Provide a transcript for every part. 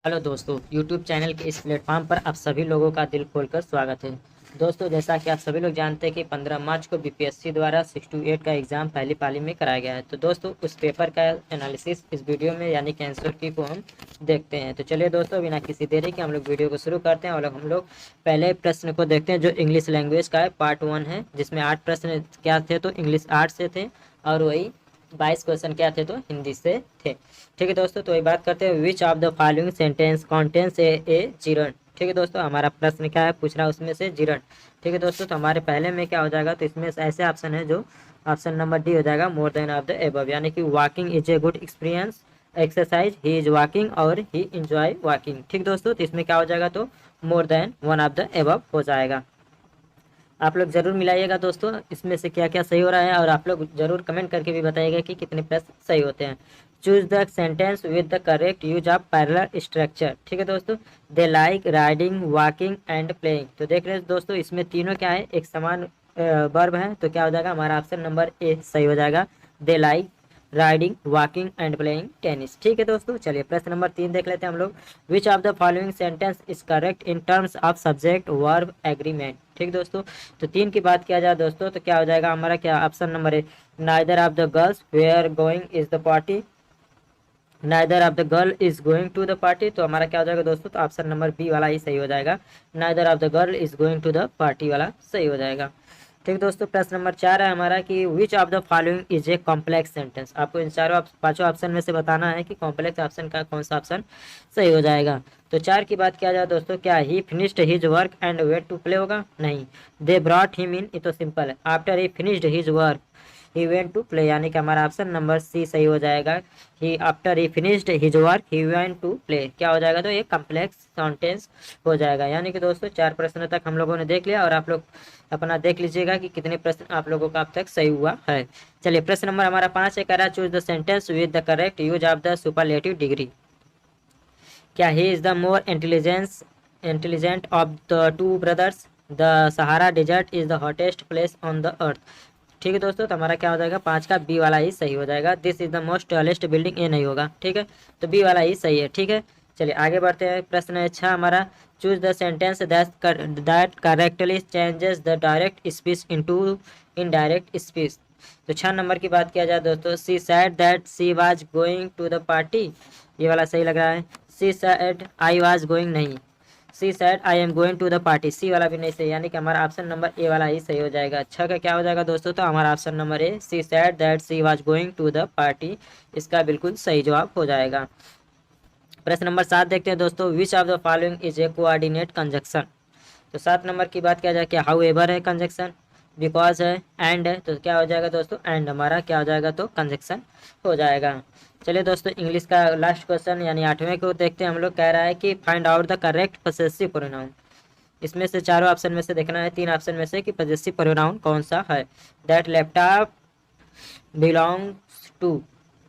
Hello दोस्तों, YouTube channel के इस प्लेटफॉर्म पर आप सभी लोगों का दिल खोलकर स्वागत है। दोस्तों, जैसा कि आप सभी लोग जानते हैं कि 15 मार्च को बीपीएससी द्वारा 6 to 8 का एग्ज़ाम पहली पाली में कराया गया है। तो दोस्तों, उस पेपर का एनालिसिस इस वीडियो में यानी कि आंसर की को हम देखते हैं। तो चलिए दोस्तों, बिना किसी देरी के हम लोग वीडियो को शुरू करते हैं और हम लोग पहले प्रश्न को देखते हैं जो इंग्लिश लैंग्वेज का है, पार्ट 1 है, जिसमें 8 प्रश्न क्या थे तो इंग्लिश 8 से थे और वही 22 क्वेश्चन क्या थे तो हिंदी से थे। ठीक है दोस्तों, तो वही बात करते हैं। Which of the following sentence contains a gerund. ठीक है दोस्तों, हमारा प्रश्न क्या है पूछ रहा है उसमें से जिरन। ठीक है दोस्तों, तो हमारे पहले में क्या हो जाएगा तो इसमें ऐसे ऑप्शन है जो ऑप्शन नंबर डी हो जाएगा, more than of the above, यानी कि walking is a good experience exercise, he is walking और ही इंजॉय वॉकिंग। ठीक दोस्तों, तो इसमें क्या हो जाएगा तो more than one of the above हो जाएगा। आप लोग जरूर मिलाइएगा दोस्तों, इसमें से क्या क्या सही हो रहा है और आप लोग जरूर कमेंट करके भी बताइएगा कि कितने प्रश्न सही होते हैं। Choose the sentence with the correct use of parallel structure. ठीक है दोस्तों, they like riding walking and playing. तो देख रहे हैं दोस्तों, इसमें तीनों क्या है, एक समान वर्ब है, तो क्या हो जाएगा हमारा ऑप्शन नंबर ए सही हो जाएगा। They like riding walking and playing tennis. ठीक है दोस्तों, चलिए प्रश्न नंबर 3 देख लेते हैं हम लोग। विच of the following sentence is correct in terms of subject verb agreement. ठीक दोस्तों, तो 3 की बात किया जाए दोस्तों तो क्या हो जाएगा हमारा, क्या option number A, neither of the girls were going is the party, neither of the girl is going to the party. तो हमारा क्या हो जाएगा दोस्तों, तो ऑप्शन नंबर बी वाला ही सही हो जाएगा, neither of the girl is going to the party वाला सही हो जाएगा। ठीक दोस्तों, प्रश्न नंबर 4 है हमारा कि विच of the following is a complex sentence. आपको इन चारों पांचों ऑप्शन में से बताना है कि कॉम्प्लेक्स ऑप्शन का कौन सा ऑप्शन सही हो जाएगा। तो 4 की बात किया जाए दोस्तों, क्या he finished his work and wait to play होगा, नहीं। दे ब्रॉट हिम इन, ये तो सिंपल है, after he finished his work he went to play, यानी कि हमारा ऑप्शन नंबर सी सही हो जाएगा। He after he finished his work he went to play क्या हो जाएगा तो ये कॉम्प्लेक्स सेंटेंस हो जाएगा। यानी कि दोस्तों 4 प्रश्नों तक हम लोगों ने देख लिया और आप लोग अपना देख लीजिएगा कि कितने प्रश्न आप लोगों का अब तक सही हुआ है। चलिए प्रश्न नंबर हमारा 5 है, करा choose the sentence with the correct use of the superlative degree. क्या he is the more intelligent of the two brothers, the Sahara desert is the hottest place on the earth. ठीक है दोस्तों, तो हमारा क्या हो जाएगा 5 का बी वाला ही सही हो जाएगा। This is the most tallest building, ये नहीं होगा। ठीक है, तो बी वाला ही सही है। ठीक है, चलिए आगे बढ़ते हैं। प्रश्न 6 हमारा, choose the sentence that correctly changes the direct speech into indirect speech. तो 6 नंबर की बात किया जाए दोस्तों, she said that she was going to the party, ये वाला सही लग रहा है। She said I was going, नहीं। She said I am going to the party, she वाला भी नहीं सही, यानी कि हमारा ऑप्शन नंबर ए वाला ही सही हो जाएगा। अच्छा का क्या हो जाएगा दोस्तों, तो हमारा option number A, she said that she was going to the party, इसका बिल्कुल सही जवाब हो जाएगा। प्रश्न नंबर 7 देखते हैं दोस्तों, विच of the following is a coordinate conjunction. तो 7 नंबर की बात किया जाए, क्या हाउ एवर है कंजक्शन, बिकॉज है, एंड है, तो क्या हो जाएगा दोस्तों, एंड हमारा क्या हो जाएगा तो कंजक्शन हो जाएगा। चलिए दोस्तों, इंग्लिश का लास्ट क्वेश्चन यानी 8वें को देखते हैं हम लोग। कह रहा है कि find out the correct possessive pronoun. इसमें से चारों ऑप्शन में से देखना है, 3 ऑप्शन में से कि पॉसेसिव प्रोनाउन कौन सा है। दैट लैपटॉप बिलोंग्स टू,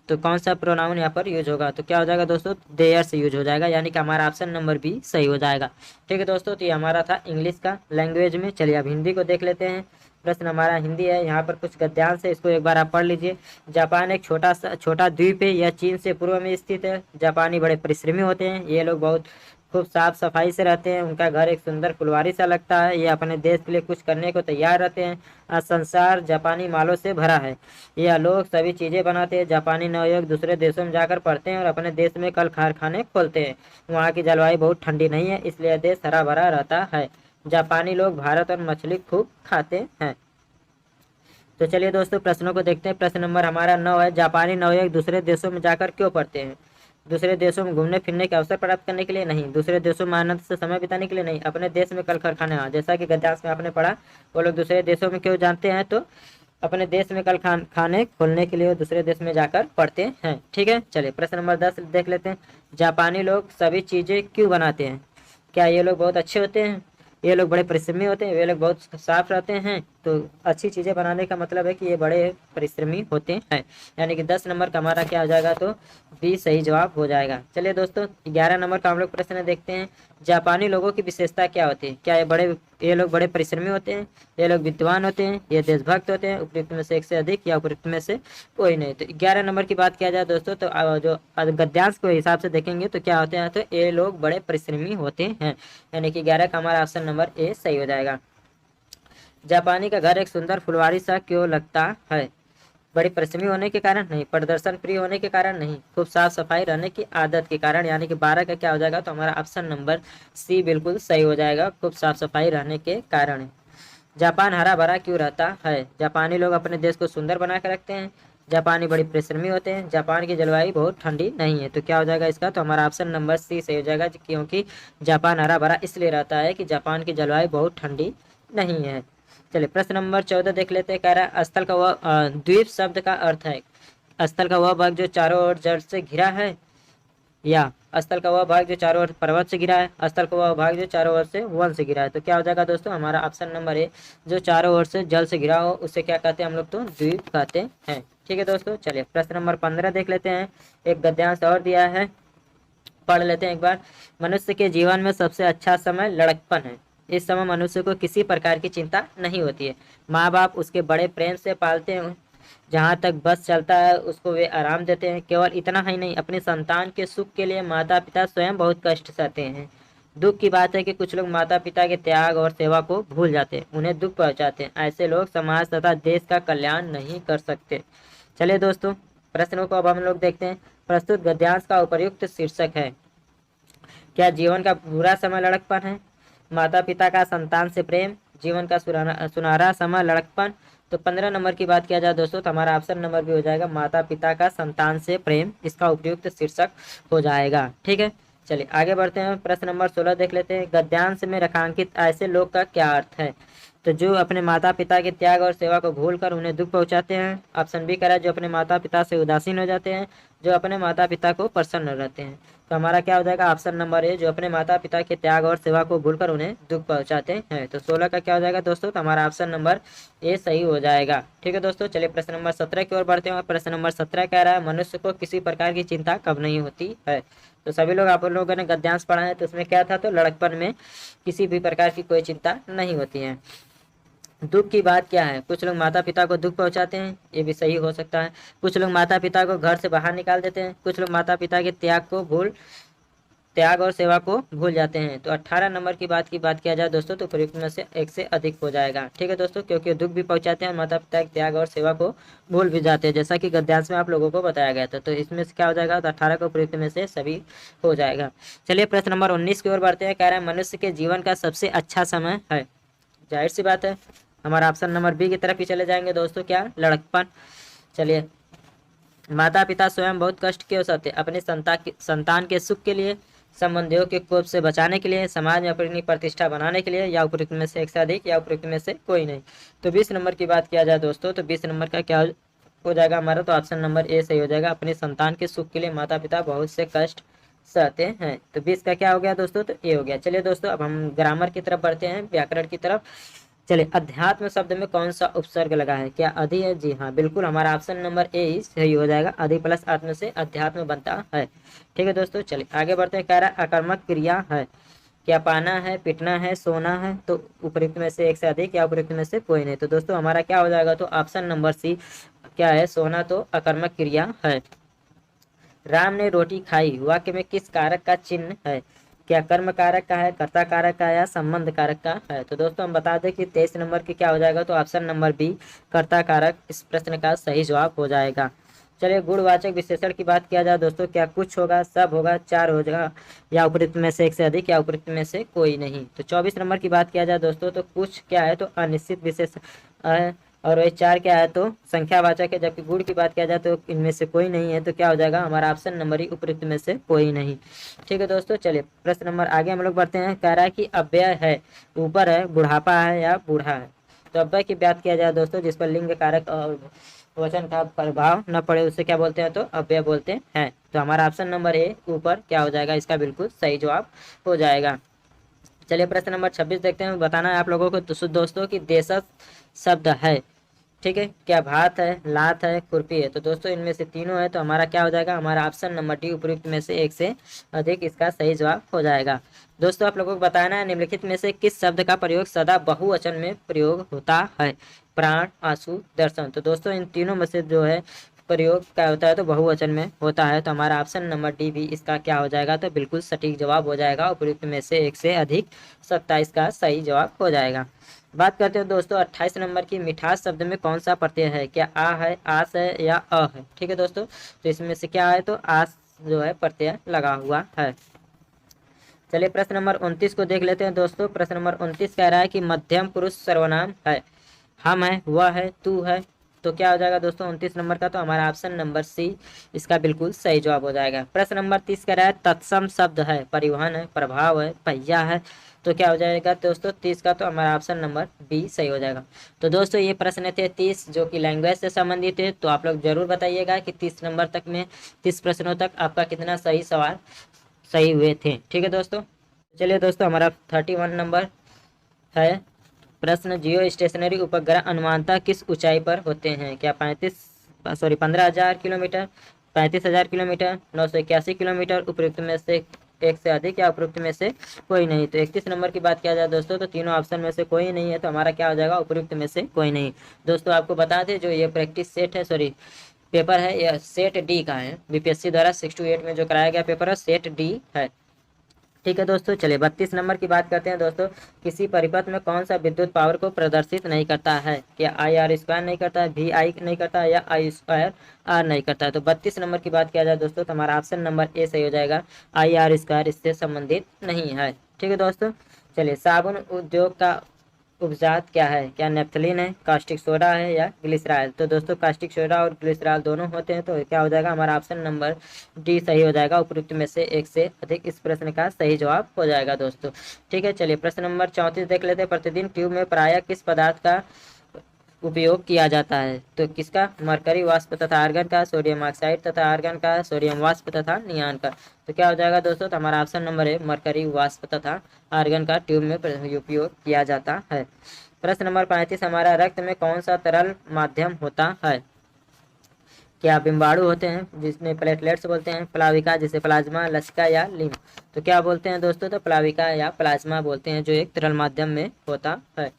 तो कौन सा प्रोनाउन यहाँ पर यूज होगा, तो क्या हो जाएगा दोस्तों, देयर से यूज हो जाएगा, यानी कि हमारा ऑप्शन नंबर बी सही हो जाएगा। ठीक है दोस्तों, तो ये हमारा था इंग्लिश का लैंग्वेज में। चलिए अब हिंदी को देख लेते हैं। प्रश्न हमारा हिंदी है, यहाँ पर कुछ गद्यांश है, इसको एक बार आप पढ़ लीजिए। जापान एक छोटा द्वीप है, यह चीन से पूर्व में स्थित है। जापानी बड़े परिश्रमी होते हैं, ये लोग बहुत खूब साफ सफाई से रहते हैं, उनका घर एक सुंदर फुलवारी सा लगता है, ये अपने देश के लिए कुछ करने को तैयार रहते हैं। आज संसार जापानी मालों से भरा है, यह लोग सभी चीज़ें बनाते हैं। जापानी नवयुवक दूसरे देशों में जाकर पढ़ते हैं और अपने देश में कल कारखाने खोलते हैं। वहाँ की जलवायु बहुत ठंडी नहीं है, इसलिए देश हरा भरा रहता है। जापानी लोग भारत और मछली खूब खाते हैं। तो चलिए दोस्तों प्रश्नों को देखते हैं। प्रश्न नंबर हमारा 9 है, जापानी नवयुवक दूसरे देशों में जाकर क्यों पढ़ते हैं। दूसरे देशों में घूमने फिरने के अवसर प्राप्त करने के लिए, नहीं। दूसरे देशों में आनंद से समय बिताने के लिए, नहीं। अपने देश में कल कारखाने, हाँ, जैसा कि गद्यांश में आपने पढ़ा, वो लोग दूसरे देशों में क्यों जानते हैं तो अपने देश में कल खाने खोलने के लिए दूसरे देश में जाकर पढ़ते हैं। ठीक है, चलिए प्रश्न नंबर 10 देख लेते हैं। जापानी लोग सभी चीज़ें क्यों बनाते हैं। क्या ये लोग बहुत अच्छे होते हैं, ये लोग बड़े परिश्रमी होते हैं, वे लोग बहुत साफ रहते हैं, तो अच्छी चीज़ें बनाने का मतलब है कि ये बड़े परिश्रमी होते हैं, यानी कि 10 नंबर का हमारा क्या हो जाएगा, तो बी सही जवाब हो जाएगा। चलिए दोस्तों 11 नंबर का हम लोग प्रश्न देखते हैं। जापानी लोगों की विशेषता क्या होती है? क्या ये लोग बड़े परिश्रमी होते हैं, ये लोग विद्वान होते हैं, ये देशभक्त होते हैं, उपयुक्त में से एक से अधिक या उपयुक्त में से कोई नहीं। तो 11 नंबर की बात किया जाए दोस्तों, तो जो गद्यांश के हिसाब से देखेंगे तो क्या होते हैं, तो ये लोग बड़े परिश्रमी होते हैं, यानी कि 11 का हमारा ऑप्शन नंबर ए सही हो जाएगा। जापानी का घर एक सुंदर फुलवारी सा क्यों लगता है? बड़ी परिश्रमी होने के कारण नहीं, प्रदर्शन प्रिय होने के कारण नहीं, खूब साफ सफाई रहने की आदत के कारण, यानी कि 12 का क्या हो जाएगा, तो हमारा ऑप्शन नंबर सी बिल्कुल सही हो जाएगा, खूब साफ सफाई रहने के कारण। जापान हरा भरा क्यों रहता है? जापानी लोग अपने देश को सुंदर बना कर रखते हैं, जापानी बड़ी परिश्रमी होते हैं, जापान की जलवायु बहुत ठंडी नहीं है। तो क्या हो जाएगा इसका, तो हमारा ऑप्शन नंबर सी सही हो जाएगा, क्योंकि जापान हरा भरा इसलिए रहता है कि जापान की जलवायु बहुत ठंडी नहीं है। चलिए प्रश्न नंबर 14 देख लेते हैं। कह रहा है स्थल का वह द्वीप शब्द का अर्थ है, स्थल का वह भाग जो चारों ओर जल से घिरा है, या स्थल का वह भाग जो चारों ओर पर्वत से घिरा है, स्थल का वह भाग जो चारों ओर से वन से घिरा है। तो क्या हो जाएगा दोस्तों, हमारा ऑप्शन नंबर ए, जो चारों ओर से जल से घिरा हो उसे क्या कहते हैं हम लोग, तो द्वीप कहते हैं। ठीक है दोस्तों, चलिए प्रश्न नंबर 15 देख लेते हैं। एक गद्यांश और दिया है, पढ़ लेते हैं एक बार। मनुष्य के जीवन में सबसे अच्छा समय लड़कपन है, इस समय मनुष्य को किसी प्रकार की चिंता नहीं होती है, माँ बाप उसके बड़े प्रेम से पालते हैं, जहाँ तक बस चलता है उसको वे आराम देते हैं। केवल इतना ही नहीं, अपनी संतान के सुख के लिए माता पिता स्वयं बहुत कष्ट सहते हैं। दुख की बात है कि कुछ लोग माता पिता के त्याग और सेवा को भूल जाते हैं, उन्हें दुख पहुंचाते हैं। ऐसे लोग समाज तथा देश का कल्याण नहीं कर सकते। चलिए दोस्तों प्रश्नों को अब हम लोग देखते हैं। प्रस्तुत गद्यांश का उपर्युक्त शीर्षक है, क्या जीवन का बुरा समय लड़कपन है, माता पिता का संतान से प्रेम, जीवन का सुनहरा समय लड़कपन। तो 15 नंबर की बात किया जाए दोस्तों, तो हमारा ऑप्शन नंबर भी हो जाएगा माता पिता का संतान से प्रेम, इसका उपयुक्त शीर्षक हो जाएगा। ठीक है, चलिए आगे बढ़ते हैं। प्रश्न नंबर 16 देख लेते हैं। गद्यांश में रेखांकित ऐसे लोग का क्या अर्थ है? तो जो अपने माता पिता के त्याग और सेवा को भूलकर उन्हें दुख पहुंचाते हैं। ऑप्शन बी कह रहा है जो अपने माता पिता से उदासीन हो जाते हैं, जो अपने माता पिता को प्रसन्न रहते हैं। तो हमारा क्या हो जाएगा, ऑप्शन नंबर ए, जो अपने माता पिता के त्याग और सेवा को भूलकर उन्हें दुख पहुंचाते हैं। तो 16 का क्या हो जाएगा दोस्तों, तो हमारा ऑप्शन नंबर ए सही हो जाएगा। ठीक है दोस्तों, चलिए प्रश्न नंबर 17 की ओर बढ़ते हैं। प्रश्न नंबर 17 कह रहा है मनुष्य को किसी प्रकार की चिंता कब नहीं होती है? तो सभी लोग आप लोगों ने गद्यांश पढ़ा है, तो उसमें क्या था, तो लड़कपन में किसी भी प्रकार की कोई चिंता नहीं होती है। दुख की बात क्या है, कुछ लोग माता पिता को दुख पहुंचाते हैं, ये भी सही हो सकता है। कुछ लोग माता पिता को घर से बाहर निकाल देते हैं, कुछ लोग माता पिता के त्याग और सेवा को भूल जाते हैं। तो 18 नंबर की बात किया जाए दोस्तों, तो प्रयुक्त में से एक से अधिक हो जाएगा। ठीक है दोस्तों, क्योंकि दुख भी पहुंचाते हैं, माता पिता के त्याग और सेवा को भूल भी जाते हैं, जैसा कि गद्यांश में आप लोगों को बताया गया था। तो इसमें से क्या हो जाएगा, तो 18 को प्रयुक्त में से सभी हो जाएगा। चलिए प्रश्न नंबर 19 की ओर बढ़ते हैं। कह रहे हैं मनुष्य के जीवन का सबसे अच्छा समय है, जाहिर सी बात है हमारा ऑप्शन नंबर बी की तरफ ही चले जाएंगे दोस्तों, क्या, लड़कपन। चलिए माता पिता स्वयं बहुत कष्ट क्यों सहते, अपने संतान के सुख के लिए, संबंधियों के कोप से बचाने के लिए, समाज में अपनी प्रतिष्ठा बनाने के लिए, या उपयुक्त में से एक से अधिक, या उपयुक्त में से कोई नहीं। तो 20 नंबर की बात किया जाए दोस्तों, तो 20 नंबर का क्या हो जाएगा हमारा, तो ऑप्शन नंबर ए सही हो जाएगा, अपने संतान के सुख के लिए माता पिता बहुत से कष्ट सहते हैं। तो 20 का क्या हो गया दोस्तों, तो ए हो गया। चलिए दोस्तों अब हम ग्रामर की तरफ बढ़ते हैं, व्याकरण की तरफ। चलिए अध्यात्म शब्द में कौन सा उपसर्ग लगा है, क्या अधि है? जी हाँ बिल्कुल, हमारा ऑप्शन नंबर ए ही सही हो जाएगा, अधि प्लस आत्म से अध्यात्म बनता है। ठीक है दोस्तों, चलिए आगे बढ़ते हैं। कह रहा है अकर्मक क्रिया है, क्या पाना है, पिटना है, सोना है। तो उपयुक्त में से एक से अधिक, या उपयुक्त में से कोई नहीं। तो दोस्तों हमारा क्या हो जाएगा, तो ऑप्शन नंबर सी क्या है, सोना, तो अकर्मक क्रिया है। राम ने रोटी खाई वाक्य में किस कारक का चिन्ह है, क्या कर्म कारक का है, कर्ता कारक का, या संबंध कारक का है? तो दोस्तों हम बता दें कि 23 नंबर की क्या हो जाएगा, तो ऑप्शन नंबर बी कर्ता कारक इस प्रश्न का सही जवाब हो जाएगा। चलिए गुणवाचक विशेषण की बात किया जाए दोस्तों, क्या कुछ होगा, सब होगा, चार हो जाएगा, या उपयुक्त में से एक से अधिक, या उपयुक्त में से कोई नहीं। तो 24 नंबर की बात किया जाए दोस्तों, तो कुछ क्या है, तो अनिश्चित विशेषण है, और वही चार क्या है, तो संख्यावाचक है। जबकि गुण की बात किया जाए तो इनमें से कोई नहीं है, तो क्या हो जाएगा हमारा ऑप्शन नंबर ही उपयुक्त में से कोई नहीं। ठीक है दोस्तों, चलिए प्रश्न नंबर आगे हम लोग बढ़ते हैं। कह रहा है कि अव्यय है, ऊपर है, बुढ़ापा है, या बूढ़ा है। तो अव्यय की बात किया जाए दोस्तों, जिस पर लिंग कारक और वचन का प्रभाव न पड़े उसे क्या बोलते हैं, तो अव्यय बोलते हैं। तो हमारा ऑप्शन नंबर ए ऊपर क्या हो जाएगा, इसका बिल्कुल सही जवाब हो जाएगा। चलिए प्रश्न नंबर 26 देखते हैं। बताना है आप लोगों को तो दोस्तों कि देशज शब्द है, ठीक है, क्या भात है, लात है, खुरपी है। तो दोस्तों इनमें से तीनों है, तो हमारा क्या हो जाएगा, हमारा ऑप्शन नंबर डी उपयुक्त में से एक से अधिक इसका सही जवाब हो जाएगा। दोस्तों आप लोगों को बताना है निम्नलिखित में से किस शब्द का प्रयोग सदा बहुवचन में प्रयोग होता है। प्राण, आंसू, दर्शन। तो दोस्तों इन तीनों में से जो है प्रयोग क्या होता है, तो बहुवचन में होता है। तो हमारा ऑप्शन नंबर डी भी इसका क्या हो जाएगा, तो बिल्कुल सटीक जवाब हो जाएगा। उपयुक्त में से एक से अधिक 27 का सही जवाब हो जाएगा। बात करते हैं दोस्तों 28 नंबर की। मिठास शब्द में कौन सा प्रत्यय है, क्या आ है, आस है या अ है। ठीक है दोस्तों, तो इसमें से क्या है, तो आस जो है प्रत्यय लगा हुआ है। चलिए प्रश्न नंबर 29 को देख लेते हैं दोस्तों। प्रश्न नंबर 29 कह रहा है कि मध्यम पुरुष सर्वनाम है। हम है, वह है, तू है। तो क्या हो जाएगा दोस्तों 29 नंबर का, तो हमारा ऑप्शन नंबर सी इसका बिल्कुल सही जवाब हो जाएगा। प्रश्न नंबर 30 कह रहा है तत्सम शब्द है। परिवहन है, प्रभाव है, पहिया है। तो क्या हो जाएगा दोस्तों 30 का, तो हमारा ऑप्शन नंबर बी सही हो जाएगा। तो दोस्तों ये प्रश्न थे 30 जो कि लैंग्वेज से संबंधित है। तो आप लोग जरूर बताइएगा कि 30 नंबर तक में 30 प्रश्नों तक आपका कितना सही सवाल सही हुए थे। ठीक है दोस्तों, चलिए दोस्तों हमारा 31 नंबर है प्रश्न। जियो स्टेशनरी उपग्रह अनुमानतः किस ऊंचाई पर होते हैं, क्या 15,000 किलोमीटर, 35,000 किलोमीटर, 981 किलोमीटर, उपयुक्त में से एक से अधिक या उपयुक्त में से कोई नहीं। तो 31 नंबर की बात किया जाए दोस्तों, तो तीनों ऑप्शन में से कोई नहीं है, तो हमारा क्या हो जाएगा, उपयुक्त में से कोई नहीं। दोस्तों आपको बता दें जो ये प्रैक्टिस सेट है, सॉरी पेपर है, यह सेट डी का है। बीपीएससी द्वारा 6 to 8 में जो कराया गया पेपर है सेट डी है। ठीक है दोस्तों, चलिए 32 नंबर की बात करते हैं दोस्तों। किसी परिपथ में कौन सा विद्युत पावर को प्रदर्शित नहीं करता है, क्या आई आर स्क्वायर नहीं करता है, वी आई नहीं करता है या आई स्क्वायर आर नहीं करता है। तो 32 नंबर की बात किया जाए दोस्तों, तो हमारा ऑप्शन नंबर ए सही हो जाएगा। आई आर स्क्वायर इससे संबंधित नहीं है। ठीक है दोस्तों, चलिए साबुन उद्योग का उपजात क्या है, क्या नेफ्थलीन है, कास्टिक सोडा है या ग्लिसरॉल। तो दोस्तों कास्टिक सोडा और ग्लिसरॉल दोनों होते हैं, तो क्या हो जाएगा, हमारा ऑप्शन नंबर डी सही हो जाएगा। उपयुक्त में से एक से अधिक इस प्रश्न का सही जवाब हो जाएगा दोस्तों। ठीक है, चलिए प्रश्न नंबर 34 देख लेते हैं। प्रतिदिन ट्यूब में प्रायः किस पदार्थ का उपयोग किया जाता है, तो किसका, मरकरी वाष्प तथा आर्गन का, सोडियम ऑक्साइड तथा आर्गन का, सोडियम वाष्प तथा नियान का। तो क्या हो जाएगा दोस्तों, तो हमारा ऑप्शन नंबर है मरकरी वाष्प तथा आर्गन का ट्यूब में उपयोग किया जाता है। प्रश्न नंबर 35 हमारा, रक्त में कौन सा तरल माध्यम होता है, क्या बिम्बाणु होते हैं जिसमें प्लेटलेट्स बोलते हैं, प्लाविका जिसे प्लाज्मा, लसिका या लिम्फ। तो क्या बोलते हैं दोस्तों, तो प्लाविका या प्लाज्मा बोलते हैं जो एक तरल माध्यम में होता है।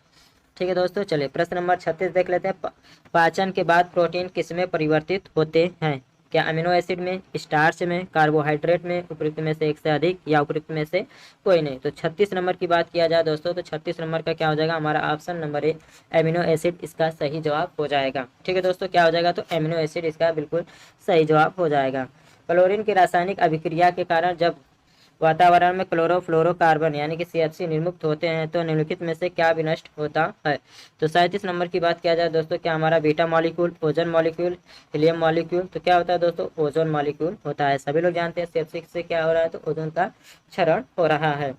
ठीक है दोस्तों, चलिए प्रश्न नंबर 36 देख लेते हैं। पाचन के बाद प्रोटीन किसमें परिवर्तित होते हैं, क्या अमीनो एसिड में, स्टार्च में, कार्बोहाइड्रेट में, उपयुक्त में से एक से अधिक या उपयुक्त में से कोई नहीं। तो 36 नंबर की बात किया जाए दोस्तों, तो 36 नंबर का क्या हो जाएगा, हमारा ऑप्शन नंबर ए एमिनो एसिड इसका सही जवाब हो जाएगा। ठीक है दोस्तों, क्या हो जाएगा, तो एमिनो एसिड इसका बिल्कुल सही जवाब हो जाएगा। क्लोरीन की रासायनिक अभिक्रिया के कारण जब वातावरण में क्लोरोफ्लोरोकार्बन यानी कि CH4 निर्मुक्त होते हैं तो निम्नलिखित में से क्या विनष्ट होता है। तो 37 नंबर की बात किया जाए दोस्तों, क्या हमारा beta molecule, ozone molecule, helium molecule. तो क्या होता है दोस्तों, ओजोन मॉलिक्यूल होता है। सभी लोग जानते हैं CH6 से क्या हो रहा है, तो ओजोन का क्षरण हो रहा है।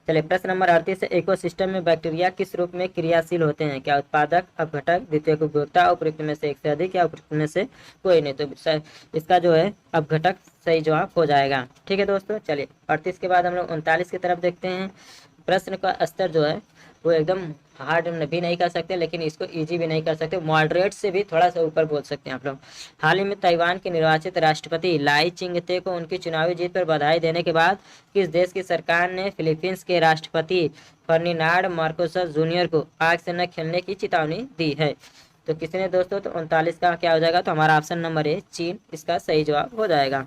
चलिए प्रश्न नंबर 38 इकोसिस्टम में बैक्टीरिया किस रूप में क्रियाशील होते हैं, क्या उत्पादक, अपघटक, द्वितीयक उपभोक्ता, उपयुक्त में से एक से अधिक या उपयुक्त में से कोई नहीं। तो इसका जो है अपघटक सही जवाब हो जाएगा। ठीक है दोस्तों, चलिए 38 के बाद हम लोग 39 की तरफ देखते हैं। प्रश्न का स्तर जो है वो एकदम हार्ड भी नहीं कर सकते, लेकिन इसको इजी भी नहीं कर सकते, मॉडरेट से भी थोड़ा सा ऊपर बोल सकते हैं आप लोग। हाल ही में ताइवान के निर्वाचित राष्ट्रपति लाई चिंगते को उनकी चुनावी जीत पर बधाई देने के बाद किस देश की सरकार ने फिलीपींस के राष्ट्रपति फर्डिनांड मार्कोस जूनियर को आग से न खेलने की चेतावनी दी है। तो किसने दोस्तों, तो 39 का क्या हो जाएगा, तो हमारा ऑप्शन नंबर ए चीन इसका सही जवाब हो जाएगा।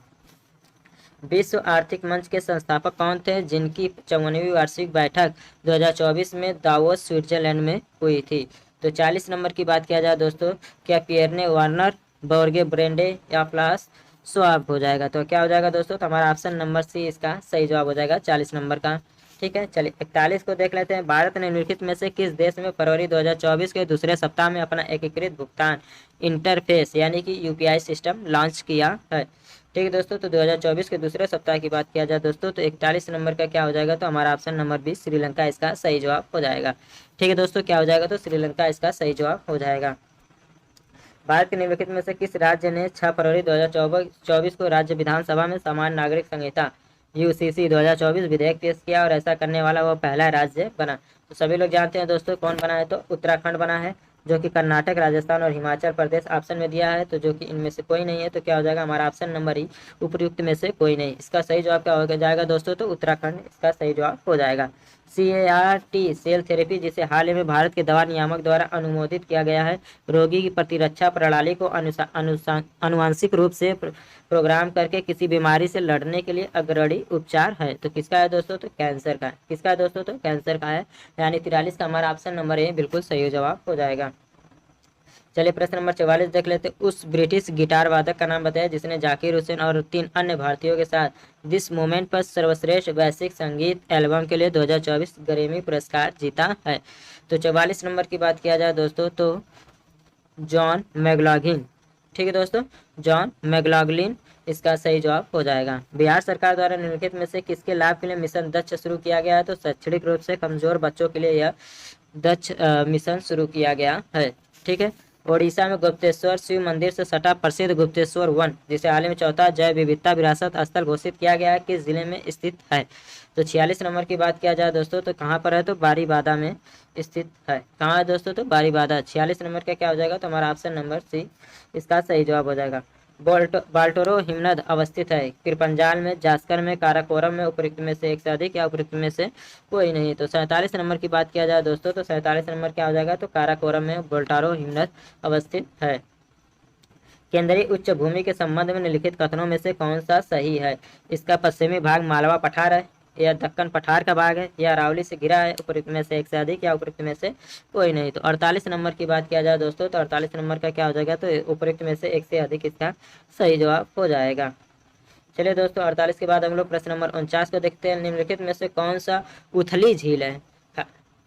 विश्व आर्थिक मंच के संस्थापक कौन थे जिनकी 54वीं वार्षिक बैठक 2024 में दावोस स्विट्जरलैंड में हुई थी। तो 40 नंबर की बात किया जाए दोस्तों, क्या पियरने वार्नर, बोर्गे ब्रेंडे या फ्लास स्वाब हो जाएगा। तो क्या हो जाएगा दोस्तों, तो हमारा ऑप्शन नंबर सी इसका सही जवाब हो जाएगा 40 नंबर का। ठीक है, चलिए 41 को देख लेते हैं। भारत ने निम्नलिखित में से किस देश में फरवरी 2024 के दूसरे सप्ताह में अपना एकीकृत भुगतान इंटरफेस यानी कि यूपीआई सिस्टम लॉन्च किया है। ठीक है दोस्तों, तो 2024 के दूसरे सप्ताह की बात किया जाए दोस्तों, तो 41 नंबर का क्या हो जाएगा, तो हमारा ऑप्शन नंबर बी श्रीलंका इसका सही जवाब हो जाएगा। ठीक है दोस्तों, क्या हो जाएगा, तो श्रीलंका इसका सही जवाब हो जाएगा। भारत के निम्नलिखित में से किस राज्य ने 6 फरवरी 2024 को राज्य विधानसभा में समान नागरिक संहिता यूसीसी 2024 विधेयक पेश किया और ऐसा करने वाला वो पहला राज्य बना। तो सभी लोग जानते हैं दोस्तों कौन बना है, तो उत्तराखंड बना है, जो कि कर्नाटक, राजस्थान और हिमाचल प्रदेश ऑप्शन में दिया है, तो जो कि इनमें से कोई नहीं है। तो क्या हो जाएगा हमारा ऑप्शन नंबर ई, उपयुक्त में से कोई नहीं। इसका सही जवाब क्या हो जाएगा दोस्तों, तो उत्तराखंड इसका सही जवाब हो जाएगा। CAR-T सेल थेरेपी, जिसे हाल ही में भारत के दवा नियामक द्वारा अनुमोदित किया गया है, रोगी की प्रतिरक्षा प्रणाली को अनुवांशिक रूप से प्रोग्राम करके किसी बीमारी से लड़ने के लिए अग्रणी उपचार है। तो किसका है दोस्तों, तो कैंसर का है। किसका है दोस्तों, तो कैंसर का है। यानी 43 का हमारा ऑप्शन नंबर ए बिल्कुल सही जवाब हो जाएगा। चलिए प्रश्न नंबर 44 देख लेते। उस ब्रिटिश गिटार वादक का नाम बताया जिसने जाकिर हुसैन और 3 अन्य भारतीयों के साथ दिस मोमेंट पर सर्वश्रेष्ठ वैश्विक संगीत एल्बम के लिए 2024 ग्रैमी पुरस्कार जीता है। तो 44 नंबर की बात किया जाए दोस्तों, तो जॉन मैगलॉगलिन। ठीक है दोस्तों, जॉन मैगलॉगलिन इसका सही जवाब हो जाएगा। बिहार सरकार द्वारा निम्नलिखित में से किसके लाभ के लिए मिशन दक्ष शुरू किया गया है, तो शैक्षणिक रूप से कमजोर बच्चों के लिए यह दक्ष मिशन शुरू किया गया है। ठीक है, ओडिशा में गुप्तेश्वर शिव मंदिर से सटा प्रसिद्ध गुप्तेश्वर वन, जिसे हाल ही में चौथा जैव विविधता विरासत स्थल घोषित किया गया है, किस जिले में स्थित है। तो 46 नंबर की बात किया जाए दोस्तों, तो कहाँ पर है, तो बारीबादा में स्थित है। कहाँ है दोस्तों, तो बारीबादा। 46 नंबर का क्या हो जाएगा, तो हमारा ऑप्शन नंबर सी इसका सही जवाब हो जाएगा। बाल्टोरो हिमनद अवस्थित है कृपंजाल में, जास्कर में, काराकोरम में, उपयुक्त में से एक से अधिक या उपयुक्त में से कोई नहीं। तो 47 नंबर की बात किया जाए दोस्तों, तो 47 नंबर क्या हो जाएगा, तो काराकोरम में बोल्टारो हिमनद अवस्थित है। केंद्रीय उच्च भूमि के संबंध में निम्नलिखित कथनों में से कौन सा सही है। इसका पश्चिमी भाग मालवा पठार है, या दक्कन पठार का भाग है, या अरावली से घिरा है, उपयुक्त में से एक से अधिक या उपयुक्त में से कोई नहीं। तो 48 नंबर की बात किया जाए दोस्तों, तो 48 नंबर का क्या हो जाएगा, तो उपयुक्त में से एक से अधिक इसका सही जवाब हो जाएगा। चलिए दोस्तों 48 के बाद हम लोग प्रश्न नंबर 49 को देखते हैं। निम्नलिखित में से कौन सा उथली झील है,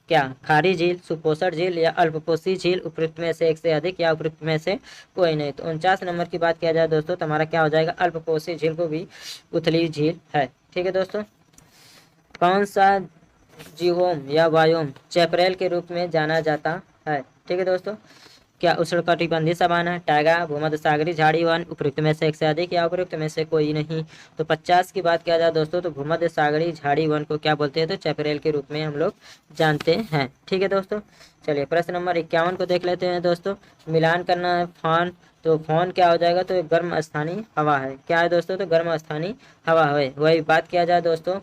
क्या खारी झील, सुपोषण झील या अल्पपोषी झील, उपयुक्त में से एक से अधिक या उपयुक्त में से कोई नहीं। तो 49 नंबर की बात किया जाए दोस्तों, तो हमारा क्या हो जाएगा, अल्पपोषी झील को भी उथली झील है। ठीक है दोस्तों, कौन सा जीवोम या वायोम चैपरेल के रूप में जाना जाता है। ठीक है दोस्तों, क्या उष्णकटिबंधीय सावाना, टाइगा, भूमध्य सागरीय झाड़ी वन, उपयुक्त में से एक से अधिक या उपयुक्त में से कोई नहीं। तो 50 की बात किया जाए दोस्तों, तो भूमध्य सागरीय झाड़ी वन को क्या बोलते हैं, तो चैपरेल के रूप में हम लोग जानते हैं। ठीक है दोस्तों, चलिए प्रश्न नंबर 51 को देख लेते हैं दोस्तों। मिलान करना है फॉन, तो फॉन क्या हो जाएगा, तो एक गर्म स्थानीय हवा है। क्या है दोस्तों, तो गर्म स्थानीय हवा है। वही बात किया जाए दोस्तों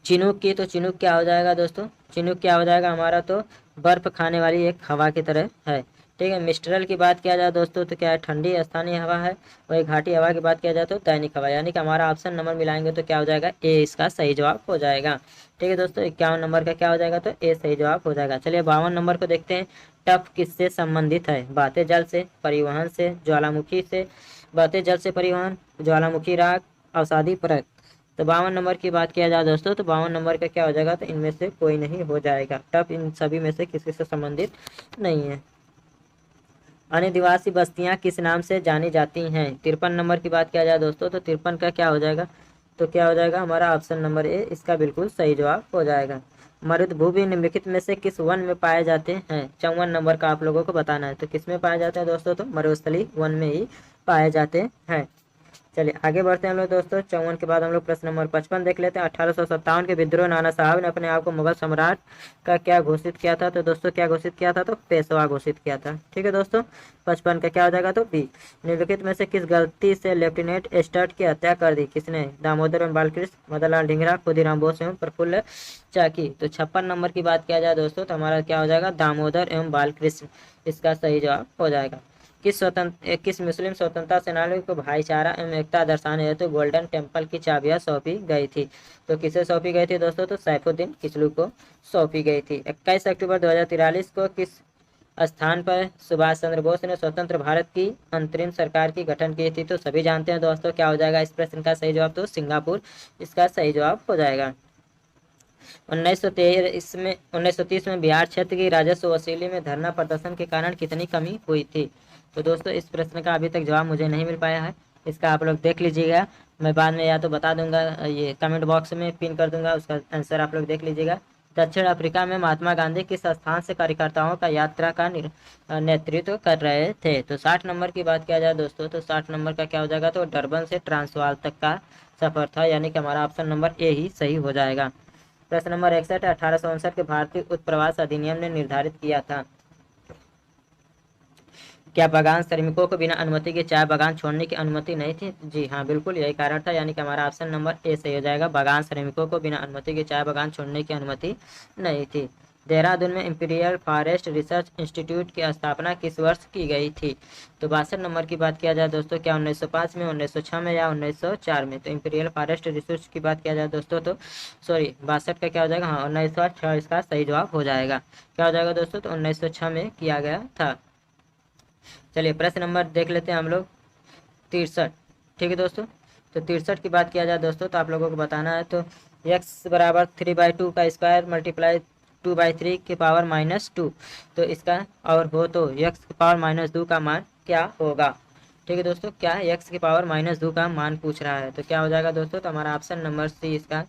चिनूक की, तो चिनूक क्या हो जाएगा दोस्तों, चिनूक क्या हो जाएगा हमारा, तो बर्फ खाने वाली एक हवा की तरह है। ठीक है, मिस्ट्रल की बात किया जाए दोस्तों, तो क्या है, ठंडी स्थानीय हवा है। वही घाटी हवा की बात किया जाए तो दैनिक हवा। यानी कि हमारा ऑप्शन नंबर मिलाएंगे तो क्या हो जाएगा, ए इसका सही जवाब हो जाएगा। ठीक है दोस्तों, 51 नंबर का क्या हो जाएगा, तो ए सही जवाब हो जाएगा। चलिए 52 नंबर को देखते हैं। टफ किससे संबंधित है, बाते जल से, परिवहन से, ज्वालामुखी से, बाते जल से परिवहन, ज्वालामुखी राग, अवसादी परत। तो 52 नंबर की बात किया जाए दोस्तों, तो 52 नंबर का क्या हो जाएगा, तो इनमें से कोई नहीं हो जाएगा। टफ इन सभी में से किसी से संबंधित नहीं है। आदिवासी बस्तियां किस नाम से जानी जाती हैं। 53 नंबर की बात किया जाए दोस्तों, तो 53 का क्या हो जाएगा, तो क्या हो जाएगा हमारा ऑप्शन नंबर ए इसका बिल्कुल सही जवाब हो जाएगा। मरुदभूमि निम्नलिखित में से किस वन में पाए जाते हैं। 54 नंबर का आप लोगों को बताना है। तो किस में पाए जाते हैं दोस्तों, तो मरुस्थली वन में ही पाए जाते हैं। चलिए आगे बढ़ते हैं हम लोग दोस्तों। 54 के बाद हम लोग प्रश्न नंबर 55 देख लेते हैं। 1857 के विद्रोह नाना साहब ने अपने आप को मुगल सम्राट का क्या घोषित किया था। तो दोस्तों क्या घोषित किया था, तो पेशवा घोषित किया था। ठीक है दोस्तों, 55 का क्या हो जाएगा, तो बी। निम्नलिखित में से किस गलती से लेफ्टिनेंट स्टर्ट की हत्या कर दी, किसने। दामोदर एवं बालकृष्ण, मदनलाल ढींगरा, खुदीराम बोस एवं प्रफुल्ल चाकी। तो 56 नंबर की बात किया जाए दोस्तों, तो हमारा क्या हो जाएगा, दामोदर एवं बालकृष्ण इसका सही जवाब हो जाएगा। किस मुस्लिम स्वतंत्रता सेनानियों को भाईचारा एवं एकता दर्शाने हेतु तो गोल्डन टेम्पल की चाबियां सौंपी गई थी। तो किसे सौंपी गई थी दोस्तों, तो सैफुद्दीन किचलू को सौंपी गई थी। 21 अक्टूबर 2043 को किस स्थान पर सुभाष चंद्र बोस ने स्वतंत्र भारत की अंतरिम सरकार की गठन की थी। तो सभी जानते हैं दोस्तों क्या हो जाएगा इस प्रश्न का सही जवाब, तो सिंगापुर इसका सही जवाब हो जाएगा। 1930 में बिहार क्षेत्र की राजस्व वसूली में धरना प्रदर्शन के कारण कितनी कमी हुई थी। तो दोस्तों इस प्रश्न का अभी तक जवाब मुझे नहीं मिल पाया है, इसका आप लोग देख लीजिएगा। मैं बाद में या तो बता दूंगा, ये कमेंट बॉक्स में पिन कर दूंगा, उसका आंसर आप लोग देख लीजिएगा। दक्षिण अफ्रीका में महात्मा गांधी किस स्थान से कार्यकर्ताओं का यात्रा का नेतृत्व कर रहे थे। तो 60 नंबर की बात किया जाए दोस्तों, तो 60 नंबर का क्या हो जाएगा, तो डरबन से ट्रांसवाल तक का सफर था, यानी कि हमारा ऑप्शन नंबर ए ही सही हो जाएगा। प्रश्न नंबर 61, 1859 के भारतीय उत्प्रवास अधिनियम ने निर्धारित किया था, क्या बागान श्रमिकों को बिना अनुमति के चाय बागान छोड़ने की अनुमति नहीं थी? जी हाँ, बिल्कुल यही कारण था, यानी कि हमारा ऑप्शन नंबर ए सही हो जाएगा। बागान श्रमिकों को बिना अनुमति के चाय बागान छोड़ने की अनुमति नहीं थी। देहरादून में इंपीरियल फॉरेस्ट रिसर्च इंस्टीट्यूट की स्थापना किस वर्ष की गई थी? तो 62 नंबर की बात किया जाए दोस्तों, क्या 1905 में, 1906 में या 1904 में? तो इंपीरियल फॉरेस्ट रिसर्च की बात किया जाए दोस्तों तो सॉरी 62 का क्या हो जाएगा, हाँ 1906 इसका सही जवाब हो जाएगा। क्या हो जाएगा दोस्तों, तो 1906 में किया गया था। चलिए प्रश्न नंबर देख लेते हैं हम लोग 63। ठीक है दोस्तों, तो 63 की बात किया जाए दोस्तों तो आप लोगों को बताना है, तो x बराबर 3/2 का स्क्वायर मल्टीप्लाई 2/3 के पावर -2, तो इसका और हो तो x की पावर -2 का मान क्या होगा? ठीक है दोस्तों, क्या है x की पावर -2 का मान पूछ रहा है, तो क्या हो जाएगा दोस्तों, तो हमारा ऑप्शन नंबर सी इसका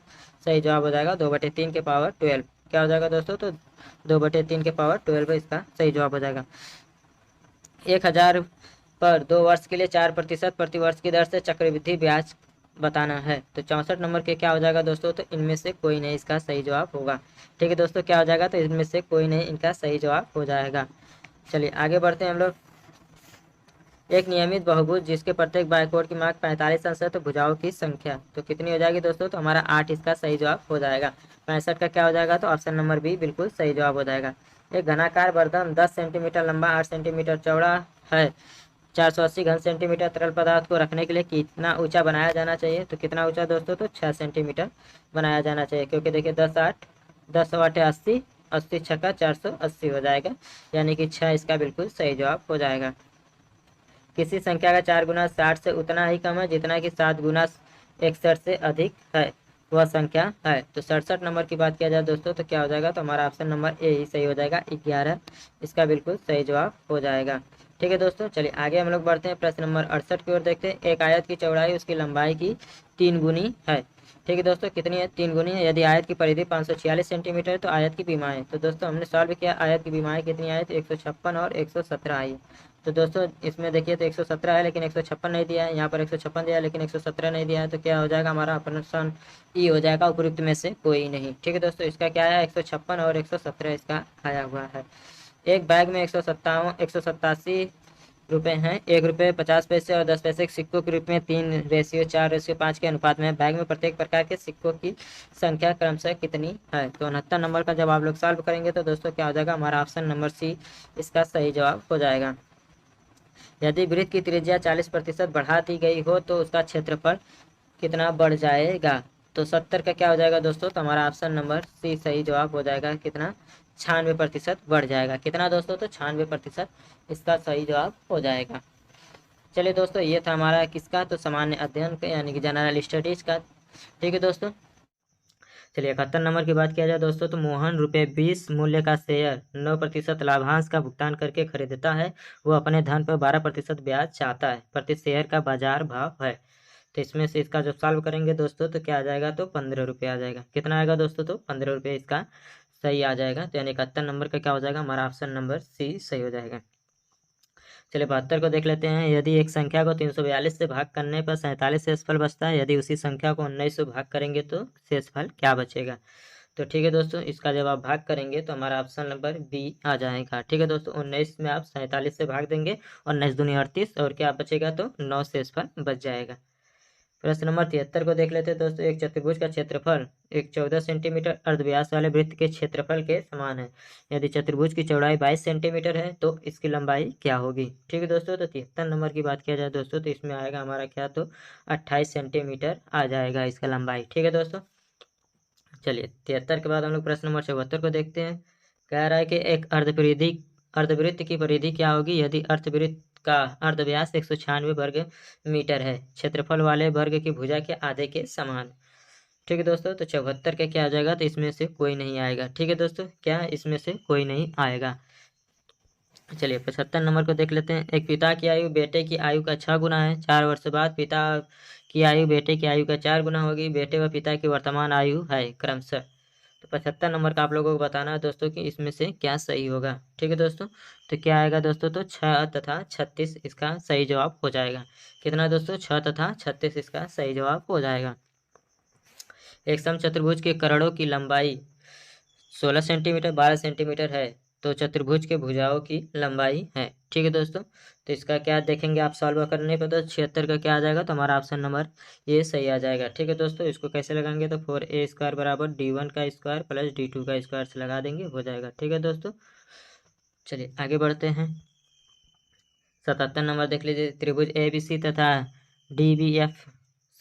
सही जवाब हो जाएगा, 2/3 के पावर 12। क्या हो जाएगा दोस्तों, तो 2/3 के पावर 12 इसका सही जवाब हो जाएगा। 1000 पर 2 वर्ष के लिए 4% प्रतिवर्ष की दर से चक्रवृद्धि ब्याज बताना है, तो 64 नंबर के क्या हो जाएगा दोस्तों, तो इनमें से कोई नहीं इसका सही जवाब होगा। ठीक है दोस्तों, क्या हो जाएगा, तो इनमें से कोई नहीं इनका सही जवाब हो जाएगा। चलिए आगे बढ़ते हैं हम लोग। एक नियमित बहुभुज जिसके प्रत्येक बायकोण की मार्ग 45 अंश है, तो भुजाओं की संख्या तो कितनी हो जाएगी दोस्तों, तो हमारा 8 इसका सही जवाब हो जाएगा। 65 का क्या हो जाएगा, तो ऑप्शन नंबर बी बिल्कुल सही जवाब हो जाएगा। एक घनाकार बर्तन 10 सेंटीमीटर लंबा 8 सेंटीमीटर चौड़ा है, 480 घन सेंटीमीटर तरल पदार्थ को रखने के लिए कितना ऊंचा बनाया जाना चाहिए? तो कितना ऊंचा दोस्तों, तो 6 सेंटीमीटर बनाया जाना चाहिए, क्योंकि देखिए 10 8 80, 80 छक्का 480 हो जाएगा, यानी कि 6 इसका बिल्कुल सही जवाब हो जाएगा। किसी संख्या का 4 गुना 60 से उतना ही कम है जितना कि 7 गुना 61 से अधिक है, वह संख्या है। तो 67 नंबर की बात किया जाए दोस्तों तो क्या हो जाएगा, तो हमारा ऑप्शन नंबर ए ही सही हो जाएगा, 11 इसका बिल्कुल सही जवाब हो जाएगा। ठीक है दोस्तों, चलिए आगे हम लोग बढ़ते हैं, प्रश्न नंबर 68 की ओर देखते हैं। एक आयत की चौड़ाई उसकी लंबाई की 3 गुनी है। ठीक है दोस्तों, कितनी है? 3 गुनी है। यदि आयत की परिधि 546 सेंटीमीटर है तो आयत की बीमाएँ, तो दोस्तों हमने सॉल्व किया, आयत की बीमाएँ कितनी आई, तो 156 और 117 आई। तो दोस्तों इसमें देखिए तो 117 है लेकिन 156 नहीं दिया है, यहाँ पर 156 दिया है लेकिन 117 नहीं दिया है, तो क्या हो जाएगा हमारा ऑप्शन ई हो जाएगा, उपयुक्त में से कोई नहीं। ठीक है दोस्तों, इसका क्या है, 156 और 117 इसका आया हुआ है। एक बैग में 187 रुपये हैं, 1 रुपये 50 पैसे और 10 पैसे के सिक्कों के रूप में 3:4:5 के अनुपात में, बैग में प्रत्येक प्रकार के सिक्कों की संख्या क्रमशः कितनी है? तो 69 नंबर का जब आप लोग सॉल्व करेंगे तो दोस्तों क्या हो जाएगा, हमारा ऑप्शन नंबर सी इसका सही जवाब हो जाएगा। यदि वृत्त की त्रिज्या 40% बढ़ा दी गई हो तो उसका क्षेत्रफल कितना बढ़ जाएगा? तो 70 का क्या हो जाएगा दोस्तों, तो हमारा ऑप्शन नंबर सी सही जवाब हो जाएगा, कितना 96% बढ़ जाएगा। कितना दोस्तों, तो 96% इसका सही जवाब हो जाएगा। चलिए दोस्तों, ये था हमारा किसका, तो सामान्य अध्ययन का यानी कि जनरल स्टडीज का। ठीक है दोस्तों, चलिए 71 नंबर की बात किया जाए दोस्तों, तो मोहन ₹20 मूल्य का शेयर 9% लाभांश का भुगतान करके खरीदता है, वो अपने धन पर 12% ब्याज चाहता है, प्रति शेयर का बाजार भाव है। तो इसमें से इसका जो सॉल्व करेंगे दोस्तों तो क्या आ जाएगा, तो 15 रुपये आ जाएगा। कितना आएगा दोस्तों, तो 15 रुपये इसका सही आ जाएगा। तो यानी 71 नंबर का क्या हो जाएगा, हमारा ऑप्शन नंबर सी सही हो जाएगा। चलिए 72 को देख लेते हैं। यदि एक संख्या को 342 से भाग करने पर 47 शेषफल बचता है, यदि उसी संख्या को 19 से भाग करेंगे तो शेषफल क्या बचेगा? तो ठीक है दोस्तों, इसका जब आप भाग करेंगे तो हमारा ऑप्शन नंबर बी आ जाएगा। ठीक है दोस्तों, 19 में आप 47 से भाग देंगे और 19 दूनी 38 और क्या बचेगा, तो 9 शेषफल बच जाएगा। प्रश्न नंबर 73 को देख लेते हैं दोस्तों। एक चतुर्भुज का क्षेत्रफल एक 14 सेंटीमीटर अर्धव्यास वाले वृत्त के क्षेत्रफल के समान है। यदि चतुर्भुज की चौड़ाई 22 सेंटीमीटर है तो इसकी लंबाई क्या होगी? ठीक है दोस्तों, तो 73 नंबर की बात किया जाए दोस्तों तो इसमें आएगा हमारा क्या, तो 28 सेंटीमीटर आ जाएगा इसका लंबाई। ठीक है दोस्तों, चलिए 73 के बाद हम लोग प्रश्न नंबर 74 को देखते हैं। कह रहा है कि एक अर्धवृत्त की परिधि क्या होगी यदि अर्धवृत्त का अर्धव्यास 196 वर्ग मीटर है, क्षेत्रफल वाले वर्ग की भुजा के आधे के समान। ठीक है दोस्तों, तो 74 का क्या आ जाएगा, तो इसमें से कोई नहीं आएगा। ठीक है दोस्तों, क्या इसमें से कोई नहीं आएगा। चलिए 75 नंबर को देख लेते हैं। एक पिता की आयु बेटे की आयु का 6 गुना है, 4 वर्ष बाद पिता की आयु बेटे की आयु का 4 गुना होगी। बेटे व पिता की वर्तमान आयु है क्रमशः। तो 75 नंबर का आप लोगों को बताना है दोस्तों कि इसमें से क्या सही होगा। ठीक है दोस्तों, तो क्या आएगा दोस्तों, तो 6 तथा 36 इसका सही जवाब हो जाएगा। कितना दोस्तों, 6 तथा 36 इसका सही जवाब हो जाएगा। एक समचतुर्भुज के करोड़ों की लंबाई 16 सेंटीमीटर 12 सेंटीमीटर है, तो चतुर्भुज के भुजाओं की लंबाई है। ठीक है दोस्तों, तो इसका क्या देखेंगे आप सॉल्व करने पर, तो 76 का क्या आ जाएगा, तो हमारा ऑप्शन नंबर ये सही आ जाएगा। ठीक है दोस्तों, इसको कैसे लगाएंगे, तो 4a² बराबर d1 का स्क्वायर प्लस d2 का स्क्वायर से लगा देंगे, हो जाएगा। ठीक है दोस्तों, चलिए आगे बढ़ते हैं। 77 नंबर देख लीजिए, त्रिभुज ए बी सी तथा डी बी एफ